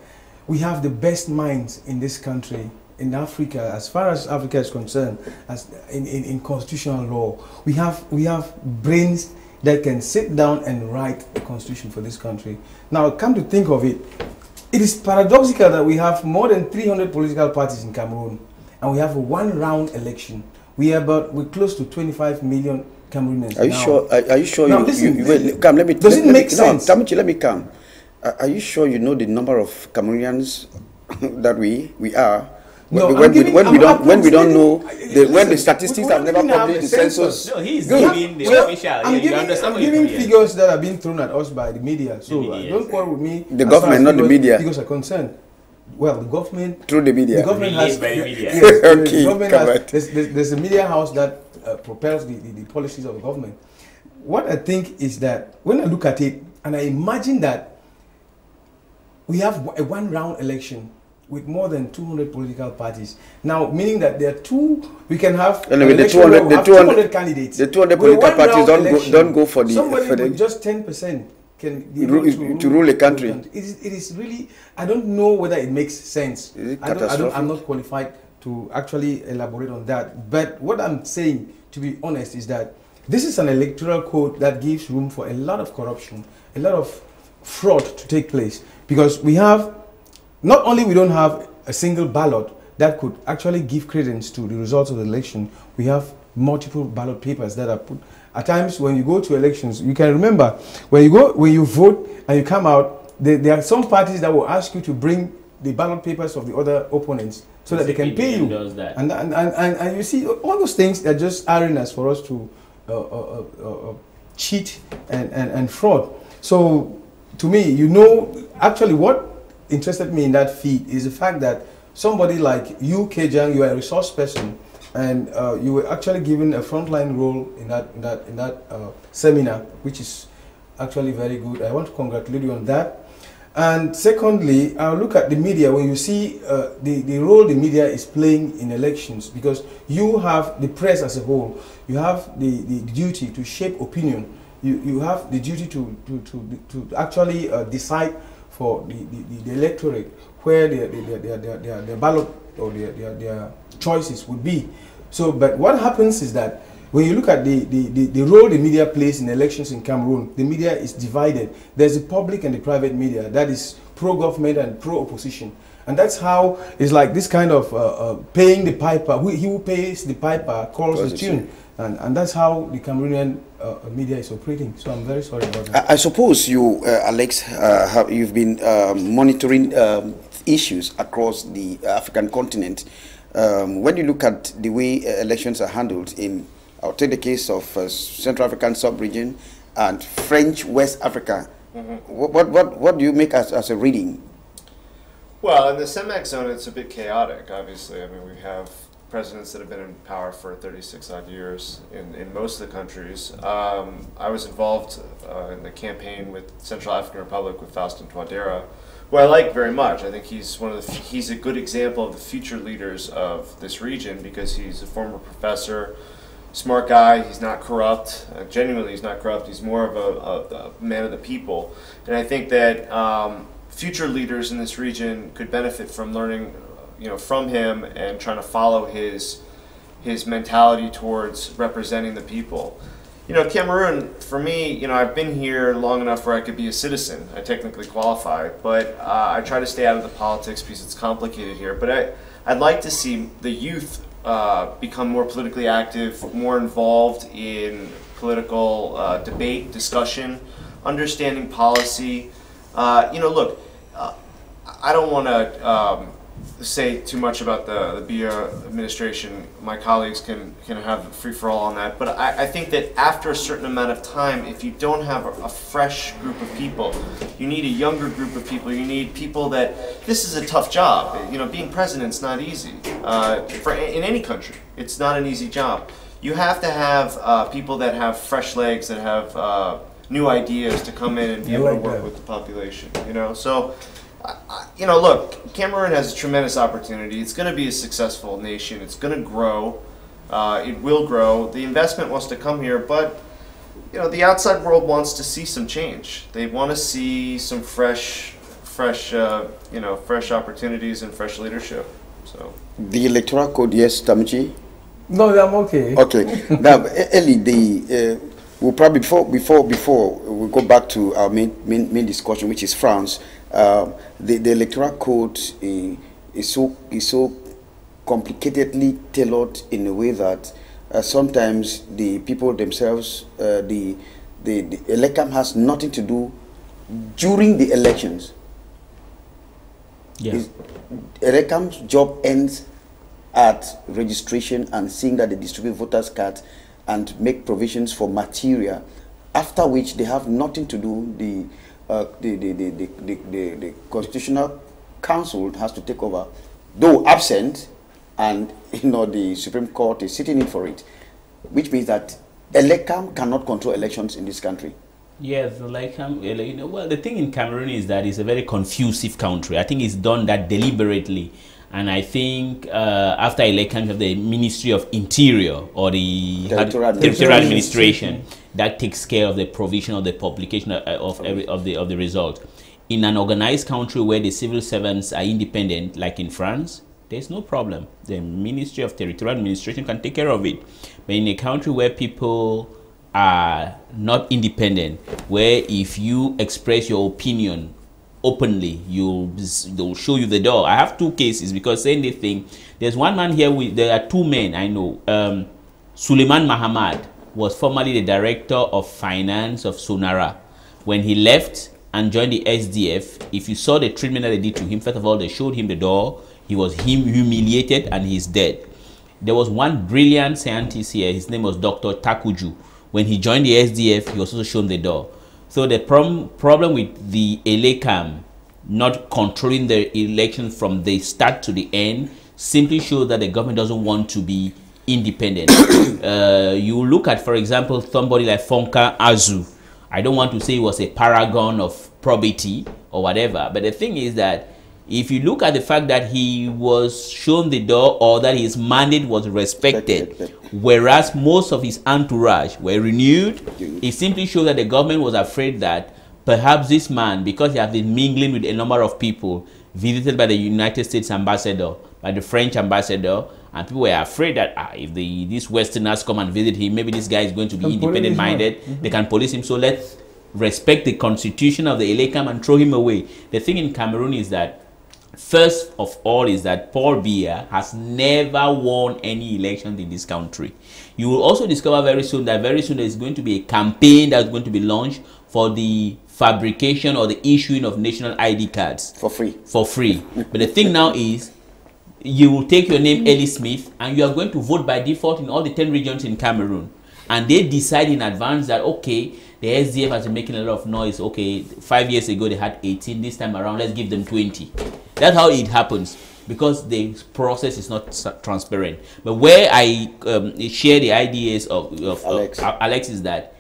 we have the best minds in this country, in Africa, as far as Africa is concerned, as in constitutional law. We have brains that can sit down and write a constitution for this country. Now, come to think of it, it is paradoxical that we have more than 300 political parties in Cameroon, and we have a one-round election. We're close to 25 million Cameroonians. Are you sure? Are you sure? Now, listen, come. Let me. Does it make sense? No, let me come. Are you sure you know the number of Cameroonians that we are? No, when we don't know when the statistics have never published the census. No, he's giving the official. I'm giving figures that are being thrown at us by the media. So don't quarrel with me. The government, not the media. Figures are concerned. Well, the government through the media. The government has. Media. Yes, okay, the government has. There's a media house that propels the policies of the government. What I think is that when I look at it and I imagine that we have a one-round election with more than 200 political parties. Now, meaning that there are we can have anyway, the 200 candidates. The 200 political parties don't go for the... Somebody with just 10% can be able to rule a country. It is really... I don't know whether it makes sense. I'm not qualified to actually elaborate on that. But what I'm saying, to be honest, is that this is an electoral code that gives room for a lot of corruption, a lot of fraud to take place. Because we have... Not only we don't have a single ballot that could actually give credence to the results of the election, we have multiple ballot papers that are put. At times when you go to elections, you can remember, when you vote and you come out, there are some parties that will ask you to bring the ballot papers of the other opponents so that they can pay you. And you see, all those things are just arenas for us to cheat and fraud. So to me, actually what interested me in that feed is the fact that somebody like you, Kejang, you are a resource person, and you were actually given a frontline role in that seminar, which is actually very good. I want to congratulate you on that. And secondly, I'll look at the media when you see the role the media is playing in elections, because you have the press as a whole, you have the duty to shape opinion, you have the duty to actually decide for the electorate where their ballot or their choices would be. So, but what happens is that when you look at the role the media plays in elections in Cameroon, the media is divided. There's the public and the private media that is pro-government and pro-opposition. And that's how it's like this kind of paying the piper. He who pays the piper calls the tune. And that's how the Cameroonian media is operating. So I'm very sorry about that. I suppose you, Alex, you've been monitoring issues across the African continent. When you look at the way elections are handled I'll take the case of Central African sub-region and French West Africa. What do you make as a reading? Well, in the CEMAC zone, it's a bit chaotic, obviously. I mean, we have presidents that have been in power for 36 odd years in most of the countries. I was involved in the campaign with Central African Republic with Faustin Touadera, who I like very much. I think he's he's a good example of the future leaders of this region because he's a former professor, smart guy. He's not corrupt. Genuinely, he's not corrupt. He's more of a man of the people, and I think that future leaders in this region could benefit from learning, from him and trying to follow his mentality towards representing the people. Cameroon, for me, I've been here long enough where I could be a citizen. I technically qualify, but I try to stay out of the politics because it's complicated here. But I'd like to see the youth become more politically active, more involved in political debate, discussion, understanding policy. Look, I don't want to say too much about the Biya administration. My colleagues can have free-for-all on that. But I think that after a certain amount of time, if you don't have a fresh group of people, you need a younger group of people. You need people that, this is a tough job. Being president's not easy. In any country, it's not an easy job. You have to have people that have fresh legs, that have new ideas to come in and be able to work with the population, So, look, Cameroon has a tremendous opportunity. It's going to be a successful nation. It's going to grow. It will grow. The investment wants to come here, but, the outside world wants to see some change. They want to see some fresh opportunities and fresh leadership. So the electoral code, yes, Muchi? No, I'm okay. Okay. Now, Elie, we'll probably before we go back to our main discussion, which is France. The electoral code is so complicatedly tailored in a way that sometimes the people themselves, the elecam has nothing to do during the elections. Yeah. Elecam's job ends at registration and seeing that they distribute voters' cards and make provisions for material, after which they have nothing to do. The Constitutional Council has to take over, though absent, and the Supreme Court is sitting in for it, which means that elecam cannot control elections in this country. Yes, well, the thing in Cameroon is that it's a very confusive country. I think it's done that deliberately. And I think after election of the Ministry of Interior or the Territorial Administration, that takes care of the provision of the publication of the result. In an organized country where the civil servants are independent, like in France, there's no problem. The Ministry of Territorial Administration can take care of it. But in a country where people are not independent, where if you express your opinion openly, they'll show you the door. I have two cases because saying the thing, there's one man here there are two men I know. Suleiman Mahamad was formerly the director of finance of Sonara. When he left and joined the SDF, if you saw the treatment that they did to him, first of all, they showed him the door. He was humiliated and he's dead. There was one brilliant scientist here. His name was Dr. Takuju. When he joined the SDF, he was also shown the door. So the problem with the elecam not controlling the election from the start to the end simply shows that the government doesn't want to be independent. You look at, for example, somebody like Fonka Azu. I don't want to say he was a paragon of probity or whatever, but the thing is that if you look at the fact that he was shown the door or that his mandate was respected, whereas most of his entourage were renewed, it simply shows that the government was afraid that perhaps this man, because he has been mingling with a number of people, visited by the United States ambassador, by the French ambassador, and people were afraid that if these Westerners come and visit him, maybe this guy is going to be independent-minded, they can police him, so let's respect the constitution of the elecam and throw him away. The thing in Cameroon is that first of all is that Paul Biya has never won any elections in this country. You will also discover very soon that there is going to be a campaign that's going to be launched for the fabrication or the issuing of national ID cards. For free. For free. But the thing now is, you will take your name, Elie Smith, and you are going to vote by default in all the 10 regions in Cameroon. And they decide in advance that, okay, the SDF has been making a lot of noise. Okay, 5 years ago they had 18. This time around, let's give them 20. That's how it happens. because the process is not transparent. But where I share the ideas of Alex is that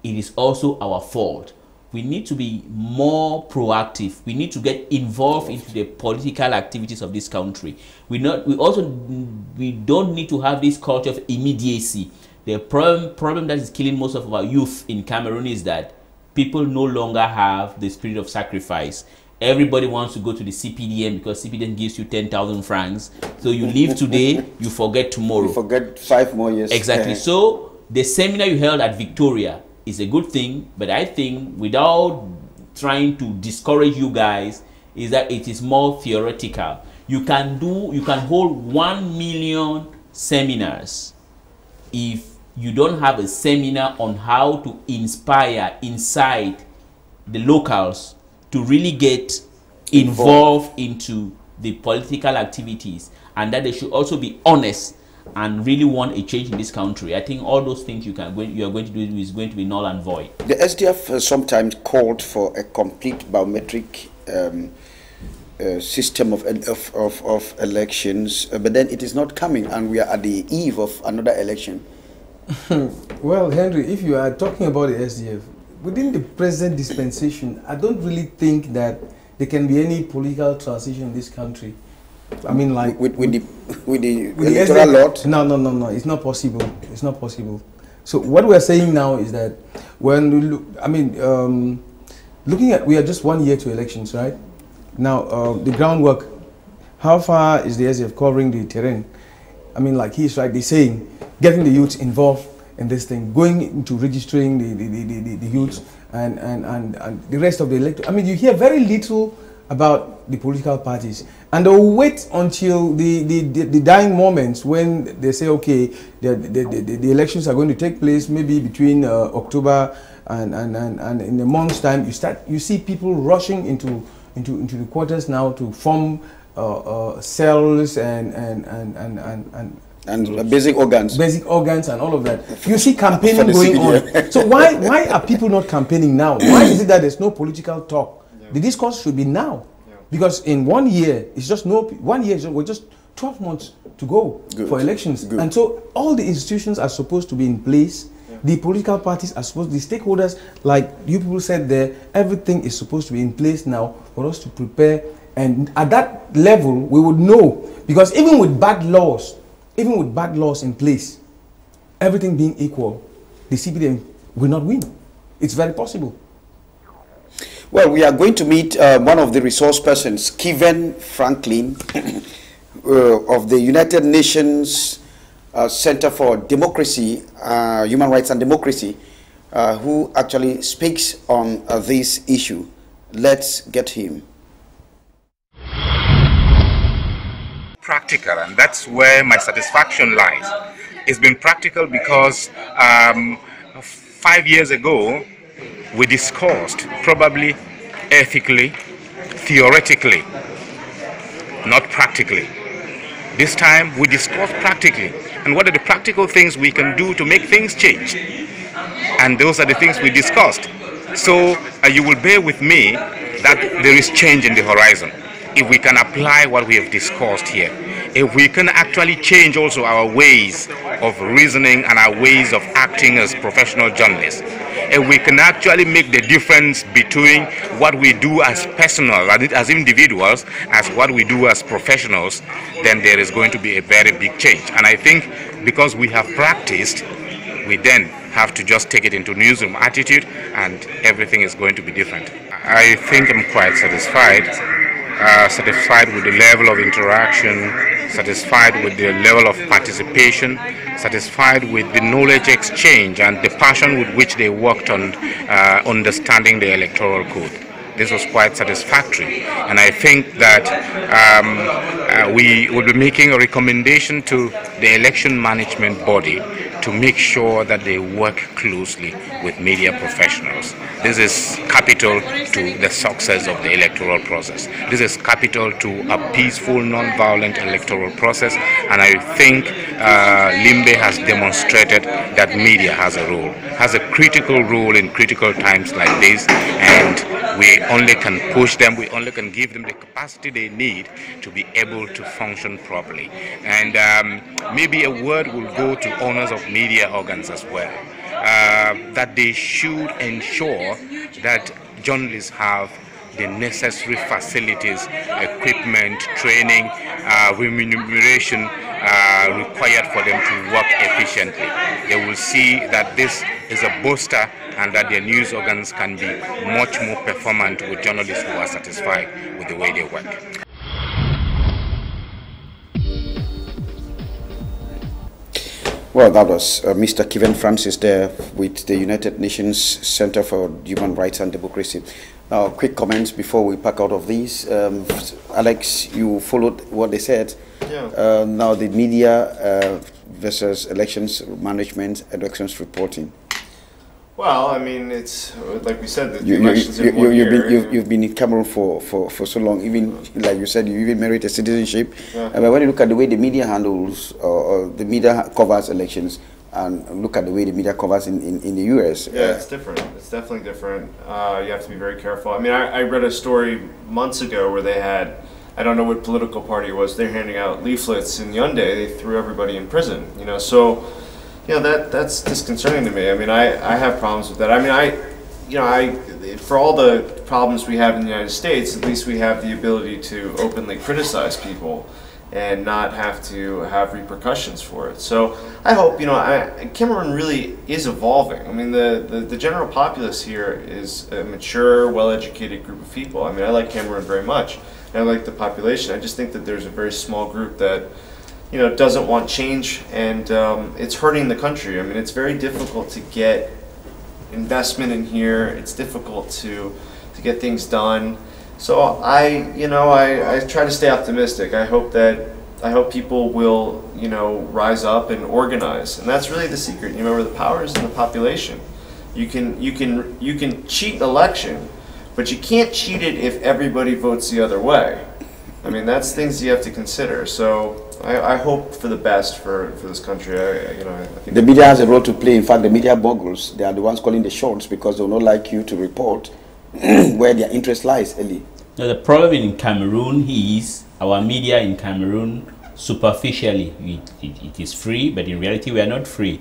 it is also our fault. We need to be more proactive. We need to get involved into the political activities of this country. We don't need to have this culture of immediacy. The problem that is killing most of our youth in Cameroon is that people no longer have the spirit of sacrifice. Everybody wants to go to the CPDM because CPDM gives you 10,000 francs. So you live today, you forget tomorrow. You forget 5 more years. Exactly. So the seminar you held at Victoria is a good thing, but I think without trying to discourage you guys, is that it is more theoretical. You can hold 1 million seminars if you don't have a seminar on how to inspire inside the locals to really get involved into the political activities, and that they should also be honest and really want a change in this country. I think all those things you are going to do is going to be null and void. The SDF sometimes called for a complete biometric system of elections, but then it is not coming, and we are at the eve of another election. Well, Henry, if you are talking about the SDF, within the present dispensation, I don't really think that there can be any political transition in this country. I mean, like with the electoral law. No, it's not possible. It's not possible. So what we are saying now is that when we look, I mean, looking at, we are just 1 year to elections, right? Now the groundwork. How far is the SDF covering the terrain? I mean, like he's right. They're saying getting the youths involved in this thing, going into registering the youths and the rest of the electorate. I mean, you hear very little about the political parties, and they'll wait until the dying moments when they say, okay, the elections are going to take place maybe between October and in a month's time. You see people rushing into the quarters now to form cells and basic organs and all of that. You see campaigning going on. So why are people not campaigning now? Why is it that there's no political talk? The discourse should be now, because in 1 year it's just we're just 12 months to go for elections. And so all the institutions are supposed to be in place. The political parties are supposed, the stakeholders, like you people said there, everything is supposed to be in place now for us to prepare. And at that level, we would know, because even with bad laws in place, everything being equal, the CPDM will not win. It's very possible. Well, we are going to meet one of the resource persons, Kevin Franklin, of the United Nations Center for Democracy, Human Rights and Democracy, who actually speaks on this issue. Let's get him. Practical, and that's where my satisfaction lies. It's been practical because 5 years ago we discussed probably ethically, theoretically, not practically. This time we discussed practically, and what are the practical things we can do to make things change, and those are the things we discussed. So you will bear with me that there is change in the horizon if we can apply what we have discussed here, if we can actually change also our ways of reasoning and our ways of acting as professional journalists, if we can actually make the difference between what we do as personal, as individuals, as what we do as professionals, then there is going to be a very big change. And I think because we have practiced, we then have to just take it into newsroom attitude, and everything is going to be different. I think I'm quite satisfied. Satisfied with the level of interaction, satisfied with the level of participation, satisfied with the knowledge exchange and the passion with which they worked on understanding the electoral code. This was quite satisfactory, and I think that we will be making a recommendation to the election management body to make sure that they work closely with media professionals. This is capital to the success of the electoral process. This is capital to a peaceful, non-violent electoral process, and I think Limbe has demonstrated that media has a critical role in critical times like this, and we only can push them, we only can give them the capacity they need to be able to function properly. And maybe a word will go to owners of media organs as well, that they should ensure that journalists have the necessary facilities, equipment, training, remuneration required for them to work efficiently. They will see that this is a booster and that their news organs can be much more performant with journalists who are satisfied with the way they work. Well, that was Mr. Kevin Francis there with the United Nations Center for Human Rights and Democracy. Now, quick comments before we pack out of these. Alex, you followed what they said. Yeah. Now, the media versus elections management, elections reporting. Well, I mean, it's like we said, the elections in 1 year. You've been in Cameroon for so long. Even like you said, you even merit a citizenship. Yeah. But when you look at the way the media handles, or the media covers elections, and look at the way the media covers in the US. Yeah, it's different. It's definitely different. You have to be very careful. I mean, I read a story months ago where they had, I don't know what political party it was, they're handing out leaflets in Yaoundé. They threw everybody in prison. You know, so. Yeah, that's disconcerting to me. I mean, I have problems with that. I mean, for all the problems we have in the United States, at least we have the ability to openly criticize people and not have to have repercussions for it. So I hope, Cameroon really is evolving. I mean, the general populace here is a mature, well-educated group of people. I mean, I like Cameroon very much. And I like the population. I just think that there's a very small group that doesn't want change, and it's hurting the country. I mean, it's very difficult to get investment in here. It's difficult to get things done. So I try to stay optimistic. I hope people will, rise up and organize, and that's really the secret. You remember, the power is in the population. You can cheat an election, but you can't cheat it if everybody votes the other way. I mean, that's things you have to consider. So I hope for the best for this country. I think the media has a role to play. In fact, the media moguls, they are the ones calling the shots because they will not like you to report where their interest lies, Elie. Now, the problem in Cameroon is our media in Cameroon, superficially, it is free, but in reality, we are not free.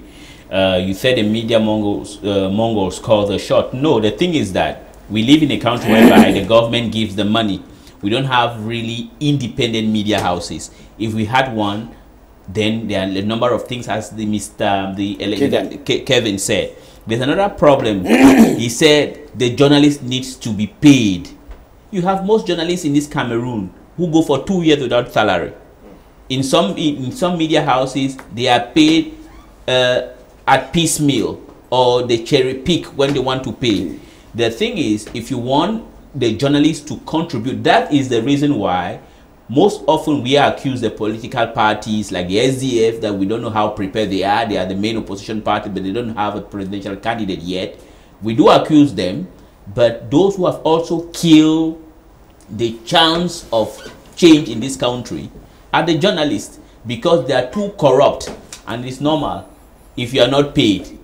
You said the media mongols call the shot. No, the thing is that we live in a country whereby the government gives the money. We don't have really independent media houses. If we had one, then there are a number of things, as Kevin said. There's another problem. He said the journalist needs to be paid. You have most journalists in this Cameroon who go for 2 years without salary. In some media houses, they are paid at piecemeal, or they cherry pick when they want to pay. The thing is, if you want the journalists to contribute, that is the reason why most often we are accused the political parties like the SDF that we don't know how prepared they are. They are the main opposition party, but they don't have a presidential candidate yet. We do accuse them, but those who have also killed the chance of change in this country are the journalists, because they are too corrupt. And it's normal. If you are not paid,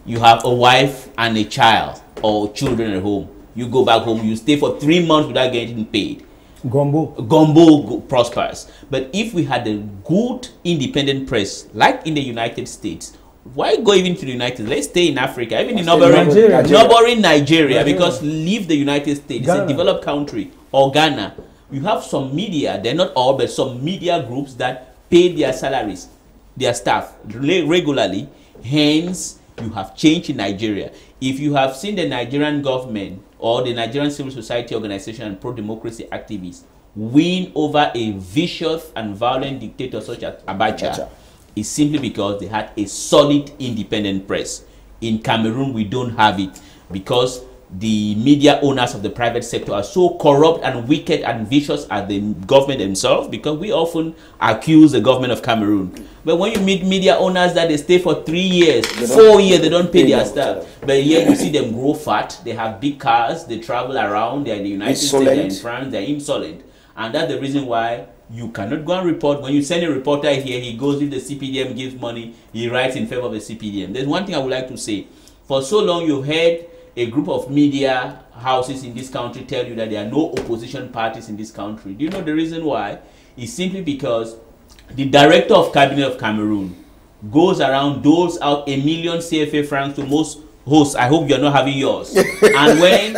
you have a wife and a child or children at home, you go back home, you stay for 3 months without getting paid. Gumbo prospers. But if we had a good independent press, like in the United States, why go even to the United States? Let's stay in Africa, even in neighboring Nigeria, because leave the United States. Ghana. It's a developed country. Or Ghana. You have some media, they're not all, but some media groups that pay their salaries, their staff regularly. Hence, you have change in Nigeria. If you have seen the Nigerian government or the Nigerian civil society organization and pro-democracy activists win over a vicious and violent dictator such as Abacha, is simply because they had a solid independent press. In Cameroon, we don't have it, because the media owners of the private sector are so corrupt and wicked and vicious as the government themselves, because we often accuse the government of Cameroon. But when you meet media owners that they stay for 3 years, 4 years, they don't pay their staff. But yet you see them grow fat, they have big cars, they travel around, they're in the United States, they're in France, they're insolent. And that's the reason why you cannot go and report. When you send a reporter here, he goes, if the CPDM gives money, he writes in favor of the CPDM. There's one thing I would like to say. For so long you've heard a group of media houses in this country tell you that there are no opposition parties in this country. Do you know the reason why? It's simply because the director of cabinet of Cameroon goes around, doles out 1 million CFA francs to most hosts. I hope you're not having yours. And when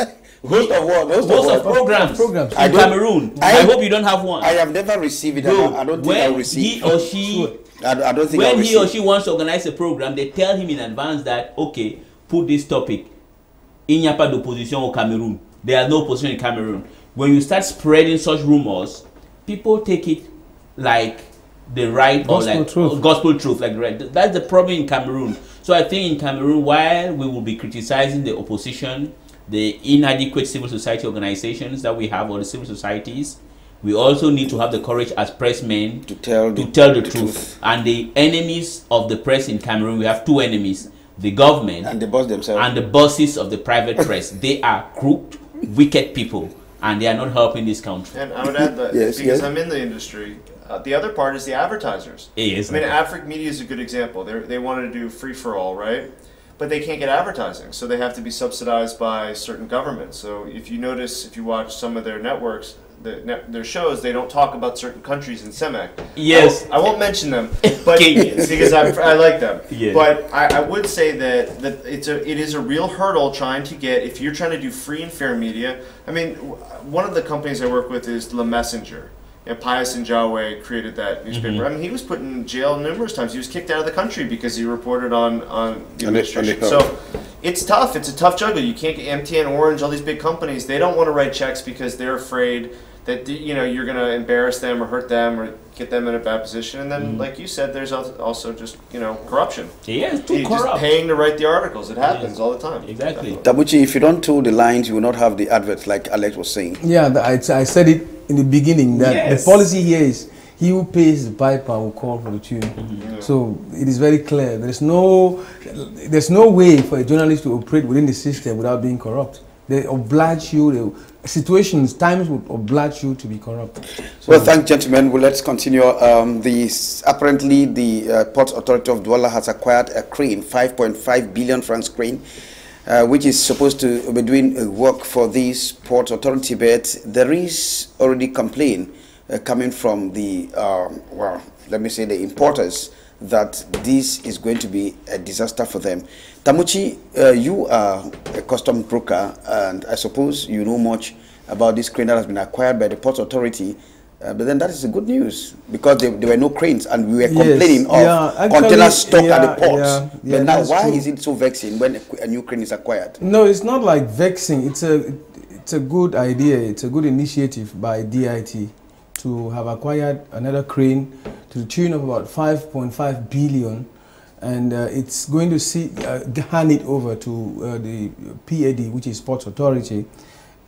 host of what? Host of programs in Cameroon. I hope you don't have one. I have never received it. I don't think I'll receive. He or she, I don't think when he or she wants to organize a program, they tell him in advance that, okay, put this topic. Il n'y a pas d'opposition au Cameroun. There is no opposition in Cameroon. When you start spreading such rumors, people take it like the right gospel truth, like right. That's the problem in Cameroon. So I think in Cameroon, while we will be criticizing the opposition, the inadequate civil society organizations that we have, or the civil societies, we also need to have the courage as pressmen to tell the truth. And the enemies of the press in Cameroon, we have two enemies. The government and the boss themselves and the bosses of the private press. They are crooked, wicked people, and they are not helping this country. And I would add that because I'm in the industry, the other part is the advertisers. Yes. I mean, Afric Media is a good example. They want to do free for all, right? But they can't get advertising, so they have to be subsidized by certain governments. So if you notice, if you watch some of their networks, their shows, they don't talk about certain countries in CEMEC. Yes. I won't mention them, but because I like them. Yes. But I would say that it is a real hurdle trying to get, if you're trying to do free and fair media. I mean, one of the companies I work with is Le Messenger. And Pius Njawe created that newspaper. I mean, he was put in jail numerous times. He was kicked out of the country because he reported on the administration. So it's tough. It's a tough juggle. You can't get MTN, Orange, all these big companies. They don't want to write checks because they're afraid that you're going to embarrass them or hurt them or get them in a bad position. And then, like you said, there's also just corruption. Yeah, it's too corrupt. Just paying to write the articles. It happens all the time. Exactly. Tabuchi, if you don't tool the lines, you will not have the adverts, like Alex was saying. Yeah, I said it in the beginning that the policy here is he who pays the piper will call for the tune. So it is very clear. There's no way for a journalist to operate within the system without being corrupt. They oblige you. Times would oblige you to be corrupt. So, well, thank gentlemen. Well, let's continue. Apparently, the Port Authority of Douala has acquired a crane, 5.5 billion francs crane, which is supposed to be doing work for this Port Authority. But there is already complaint coming from the, let me say, the importers, that this is going to be a disaster for them. Tamuchi, you are a custom broker, and I suppose you know much about this crane that has been acquired by the Port Authority. But then that is the good news, because there were no cranes, and we were complaining of containers stuck at the ports. But now, why is it so vexing when a new crane is acquired? No, it's not like vexing. It's a good idea. It's a good initiative by DIT to have acquired another crane to the tune of about 5.5 billion, and it's going to hand it over to the PAD, which is Ports Authority.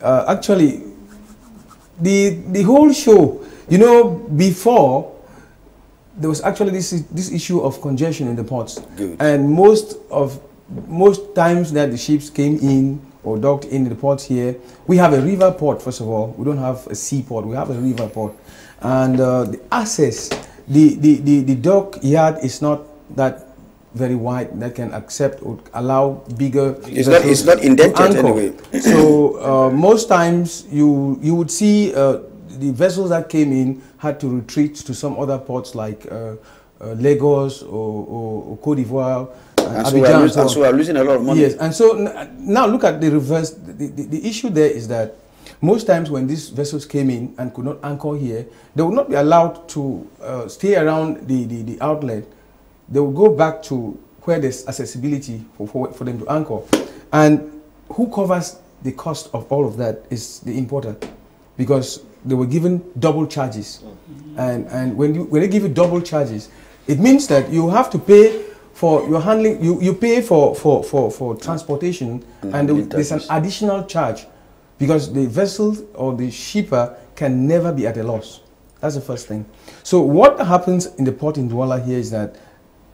Actually, the whole show, before there was actually this issue of congestion in the ports. Good. And most times that the ships came in or docked in the ports here, we have a river port. First of all, we don't have a seaport, we have a river port. And the access, the dock yard is not that very wide that can accept or allow bigger. It's not indented anyway. So most times you would see the vessels that came in had to retreat to some other ports like Lagos or Cote d'Ivoire. And so we are losing a lot of money. Yes, and so now look at the reverse. The issue there is that most times when these vessels came in and could not anchor here, they would not be allowed to stay around the outlet. They will go back to where there's accessibility for them to anchor. And who covers the cost of all of that is the importer, because they were given double charges. And when they give you double charges, it means that you have to pay for your handling, you pay for transportation, and there's an additional charge because the vessel or the shipper can never be at a loss. That's the first thing. So what happens in the port in Douala here is that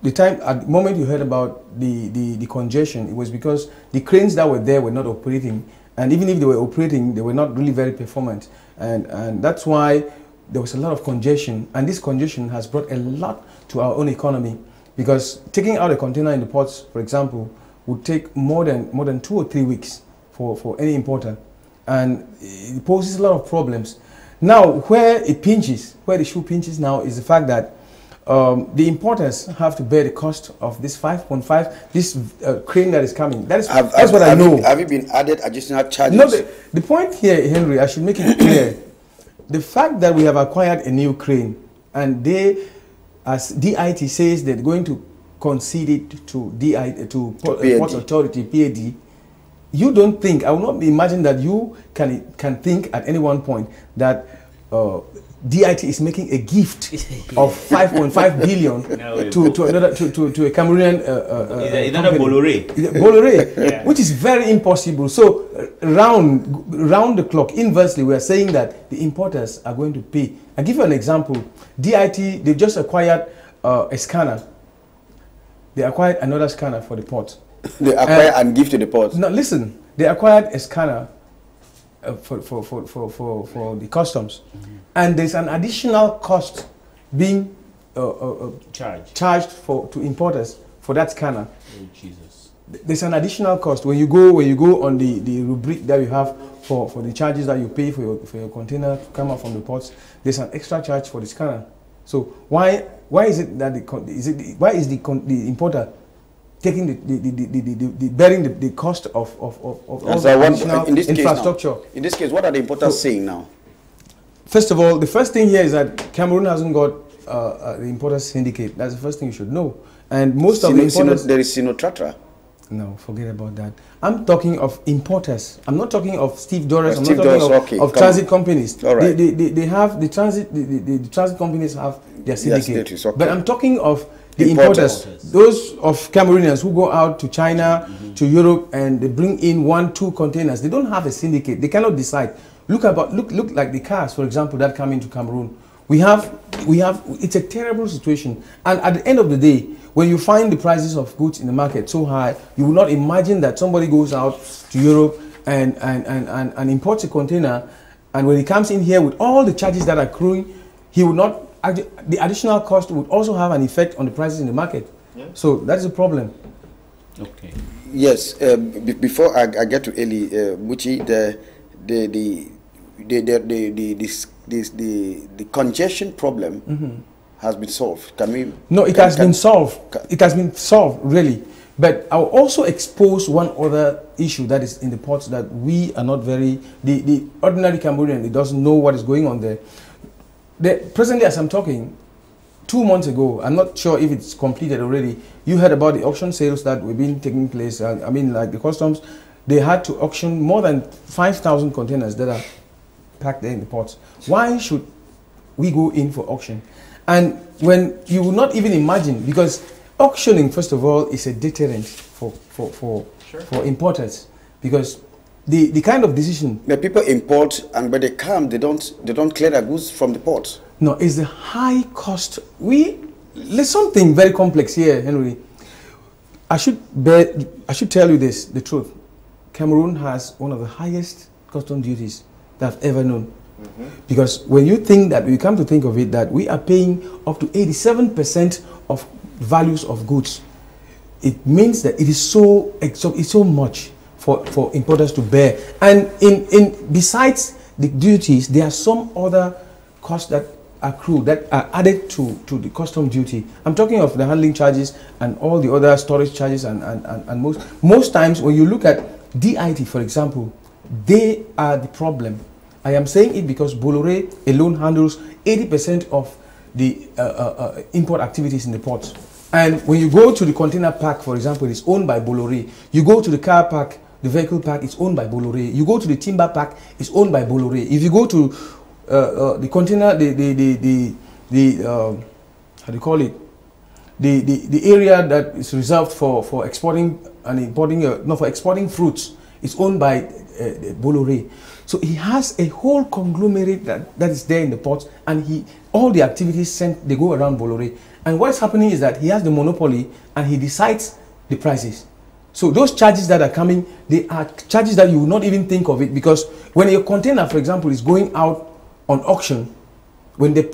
at the moment you heard about the congestion, it was because the cranes that were there were not operating, and even if they were operating, they were not really very performant, and that's why there was a lot of congestion, and this congestion has brought a lot to our own economy, because taking out a container in the ports, for example, would take more than 2 or 3 weeks for any importer, and it poses a lot of problems. Now, where it pinches, where the shoe pinches now, is the fact that the importers have to bear the cost of this 5.5, this crane that is coming. That's what I know. Have you been added additional charges? No, the point here, Henry, I should make it clear. The fact that we have acquired a new crane, and they, as DIT says, they're going to concede it to Port Authority, PAD. You don't think, I will not imagine that you can think at any one point that DIT is making a gift of 5.5 billion to a Cameroonian Bolloré, which is very impossible. So round the clock, inversely, we are saying that the importers are going to pay. I'll give you an example. DIT, they just acquired a scanner. They acquired another scanner for the port. They acquire and give to the port. No, listen. They acquired a scanner for the customs, and there's an additional cost being charged to importers for that scanner. Oh, Jesus. There's an additional cost when you go on the rubric that you have for the charges that you pay for your container to come out from the ports. There's an extra charge for the scanner. So why is it that the importer taking bearing the cost of all the additional infrastructure? In this case, what are the importers saying now? First of all, the first thing here is that Cameroon hasn't got the importers syndicate. That's the first thing you should know. And most of the importers, there is Sinotratra. No, forget about that. I'm talking of importers. I'm not talking of Steve Dorris. I'm not talking of transit companies. All right. They have the transit. The transit companies have their syndicate. Yes, okay. But I'm talking of the importers, those of Cameroonians who go out to China, to Europe, and they bring in 1-2 containers. They don't have a syndicate. They cannot decide. Look like the cars, for example, that come into Cameroon. It's a terrible situation. And at the end of the day, when you find the prices of goods in the market so high, you will not imagine that somebody goes out to Europe and imports a container, and when he comes in here with all the charges that are accruing, he will not. The additional cost would also have an effect on the prices in the market. Yeah. So that is a problem. Okay. Yes. Before I get to Elie, Muchi, the congestion problem has been solved. It has been solved. It has been solved, really. But I'll also expose one other issue that is in the ports that we are not very. The ordinary Cameroonian, he doesn't know what is going on there. Presently, as I'm talking, 2 months ago, I'm not sure if it's completed already, you heard about the auction sales that were being taking place. I mean, like the customs, they had to auction more than 5,000 containers that are packed there in the ports. Why should we go in for auction? And when you will not even imagine, because auctioning, first of all, is a deterrent for importers, because the kind of decision. The people import, and when they come, they don't clear their goods from the port. No, it's the high cost. There's something very complex here, Henry. I should tell you the truth. Cameroon has one of the highest custom duties that I've ever known. Because when you come to think of it, that we are paying up to 87% of values of goods, it means that it is so much for importers to bear. And besides the duties, there are some other costs that accrue, that are added to the custom duty. I'm talking of the handling charges and all the other storage charges, and most times when you look at DIT, for example, they are the problem. I am saying it because Bolloré alone handles 80% of the import activities in the ports. And when you go to the container park, for example, it's owned by Bolloré. You go to the car park, the vehicle park, it's owned by Bolloré. You go to the timber park, it's owned by Bolloré. If you go to the container, how do you call it? the area that is reserved for exporting and importing, for exporting fruits is owned by Bolloré. So he has a whole conglomerate that is there in the port, and all the activities they go around Bolloré. And what's happening is that he has the monopoly and he decides the prices. So those charges that are coming, they are charges that you will not even think of it, because when a container, for example, is going out on auction, when the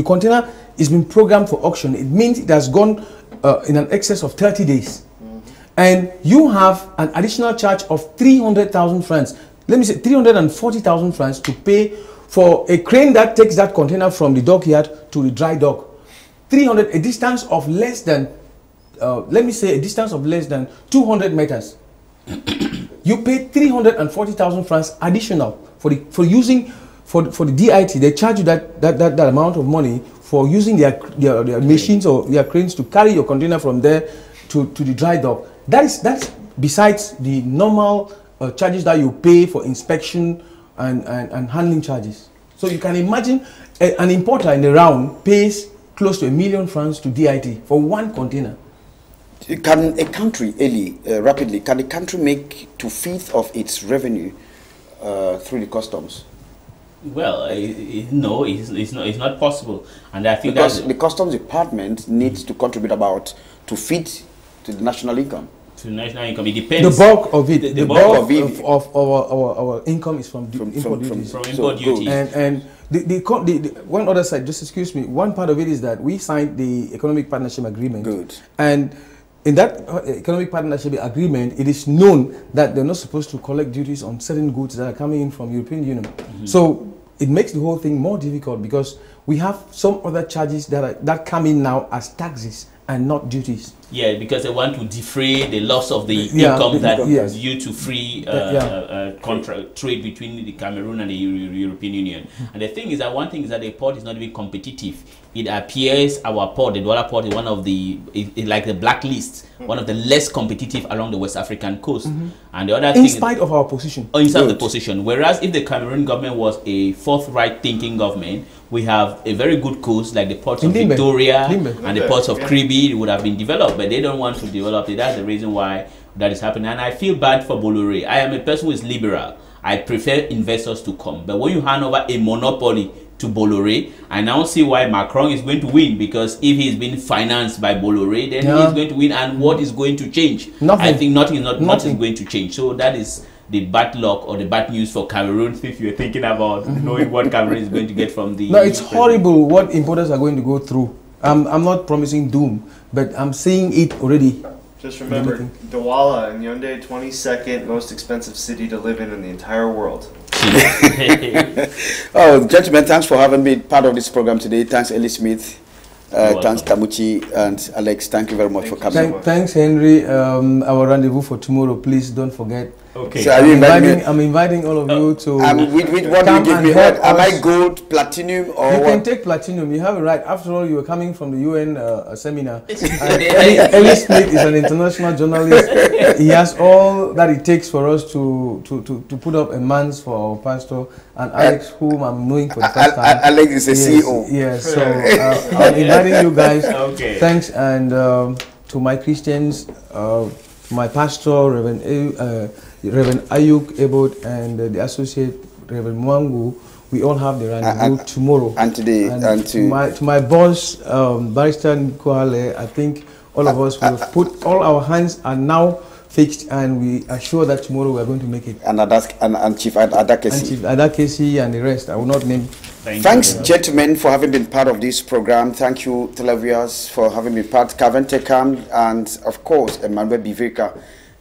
container is being programmed for auction, it means it has gone in an excess of 30 days. And you have an additional charge of 300,000 francs. Let me say 340,000 francs to pay for a crane that takes that container from the dockyard to the dry dock. A distance of less than, let me say a distance of less than 200 meters. You pay 340,000 francs additional for using the DIT. They charge you that amount of money for using their machines or their cranes to carry your container from there to the dry dock. That's besides the normal charges that you pay for inspection and handling charges. So you can imagine an importer in the round pays close to 1 million francs to DIT for one container. Can a country, Elie, rapidly, can a country make 2/5 of its revenue through the customs? Well, no, it's not possible, and I think because the customs department needs to contribute about 2/5 to the national income. To national income, it depends. The bulk of it, the bulk of our income is from import duties. From import duties. And the one other side, just excuse me, one part of it is that we signed the economic partnership agreement. Good. And in that economic partnership agreement, it is known that they're not supposed to collect duties on certain goods that are coming in from European Union. So it makes the whole thing more difficult, because we have some other charges that come in now as taxes and not duties. Yeah, because they want to defray the loss of the income that is due to free trade between the Cameroon and the European Union. And the thing is that one thing is that the port is not even competitive. It appears our port, the Douala port, is one of the, like the blacklist, one of the less competitive along the West African coast. And the other thing, in spite of our position. In spite of the position. Whereas if the Cameroon government was a forthright thinking government, we have a very good coast like the ports of Victoria and the ports of Kribi would have been developed, but they don't want to develop it. That's the reason why that is happening. And I feel bad for Bolloré. I am a person who is liberal. I prefer investors to come. But when you hand over a monopoly to Bolloré, I now see why Macron is going to win, because if he's being financed by Bolloré, then he is going to win. And what is going to change? Nothing. I think nothing is going to change. So that is the bad luck or the bad news for Cameroon, if you're thinking about knowing what Cameroon is going to get from the... No, it's horrible what importers are going to go through. I'm not promising doom, but I'm seeing it already. Just remember, Douala in Yaoundé, 22nd most expensive city to live in the entire world. Oh, gentlemen, thanks for having been part of this program today. Thanks, Elie Smith. Thanks, Muchi and Alex. Thank you very much for coming. Thanks, Henry. Our rendezvous for tomorrow. Please don't forget. Okay. So I'm inviting all of you to. With what do you give me? Am I gold, platinum, or you can take platinum. You have it right. After all, you are coming from the UN seminar. Elie Smith is an international journalist. He has all that it takes for us to put up a man's for our pastor, and Alex, whom I'm knowing for the first time. Alex is a CEO. Yes. So I'm inviting you guys. Okay. Thanks, and to my Christians, my pastor, Reverend Ayuk Ebot, and the associate Reverend Mwangu, we all have the rendezvous tomorrow. And today, and to my boss, Barrister Nkwale, I think all of us will put all our hands are now fixed, and we are sure that tomorrow we are going to make it. And Chief Adakesi. And Chief Adakesi and the rest. I will not name. Thanks, gentlemen, for having been part of this program. Thank you, televiewers, for having been part. Kaven Tekam, and of course, Emmanuel Biveka.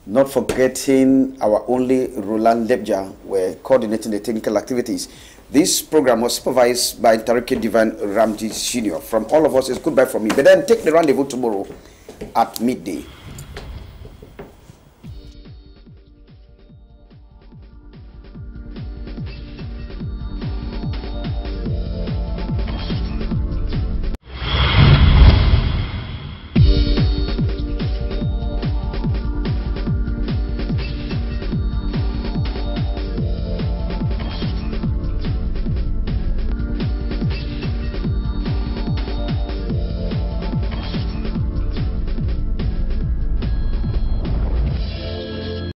Not forgetting our only Roland Lebja, were coordinating the technical activities. This program was supervised by Tariq Divan Ramji Sr. From all of us, it's goodbye from me. But then take the rendezvous tomorrow at midday.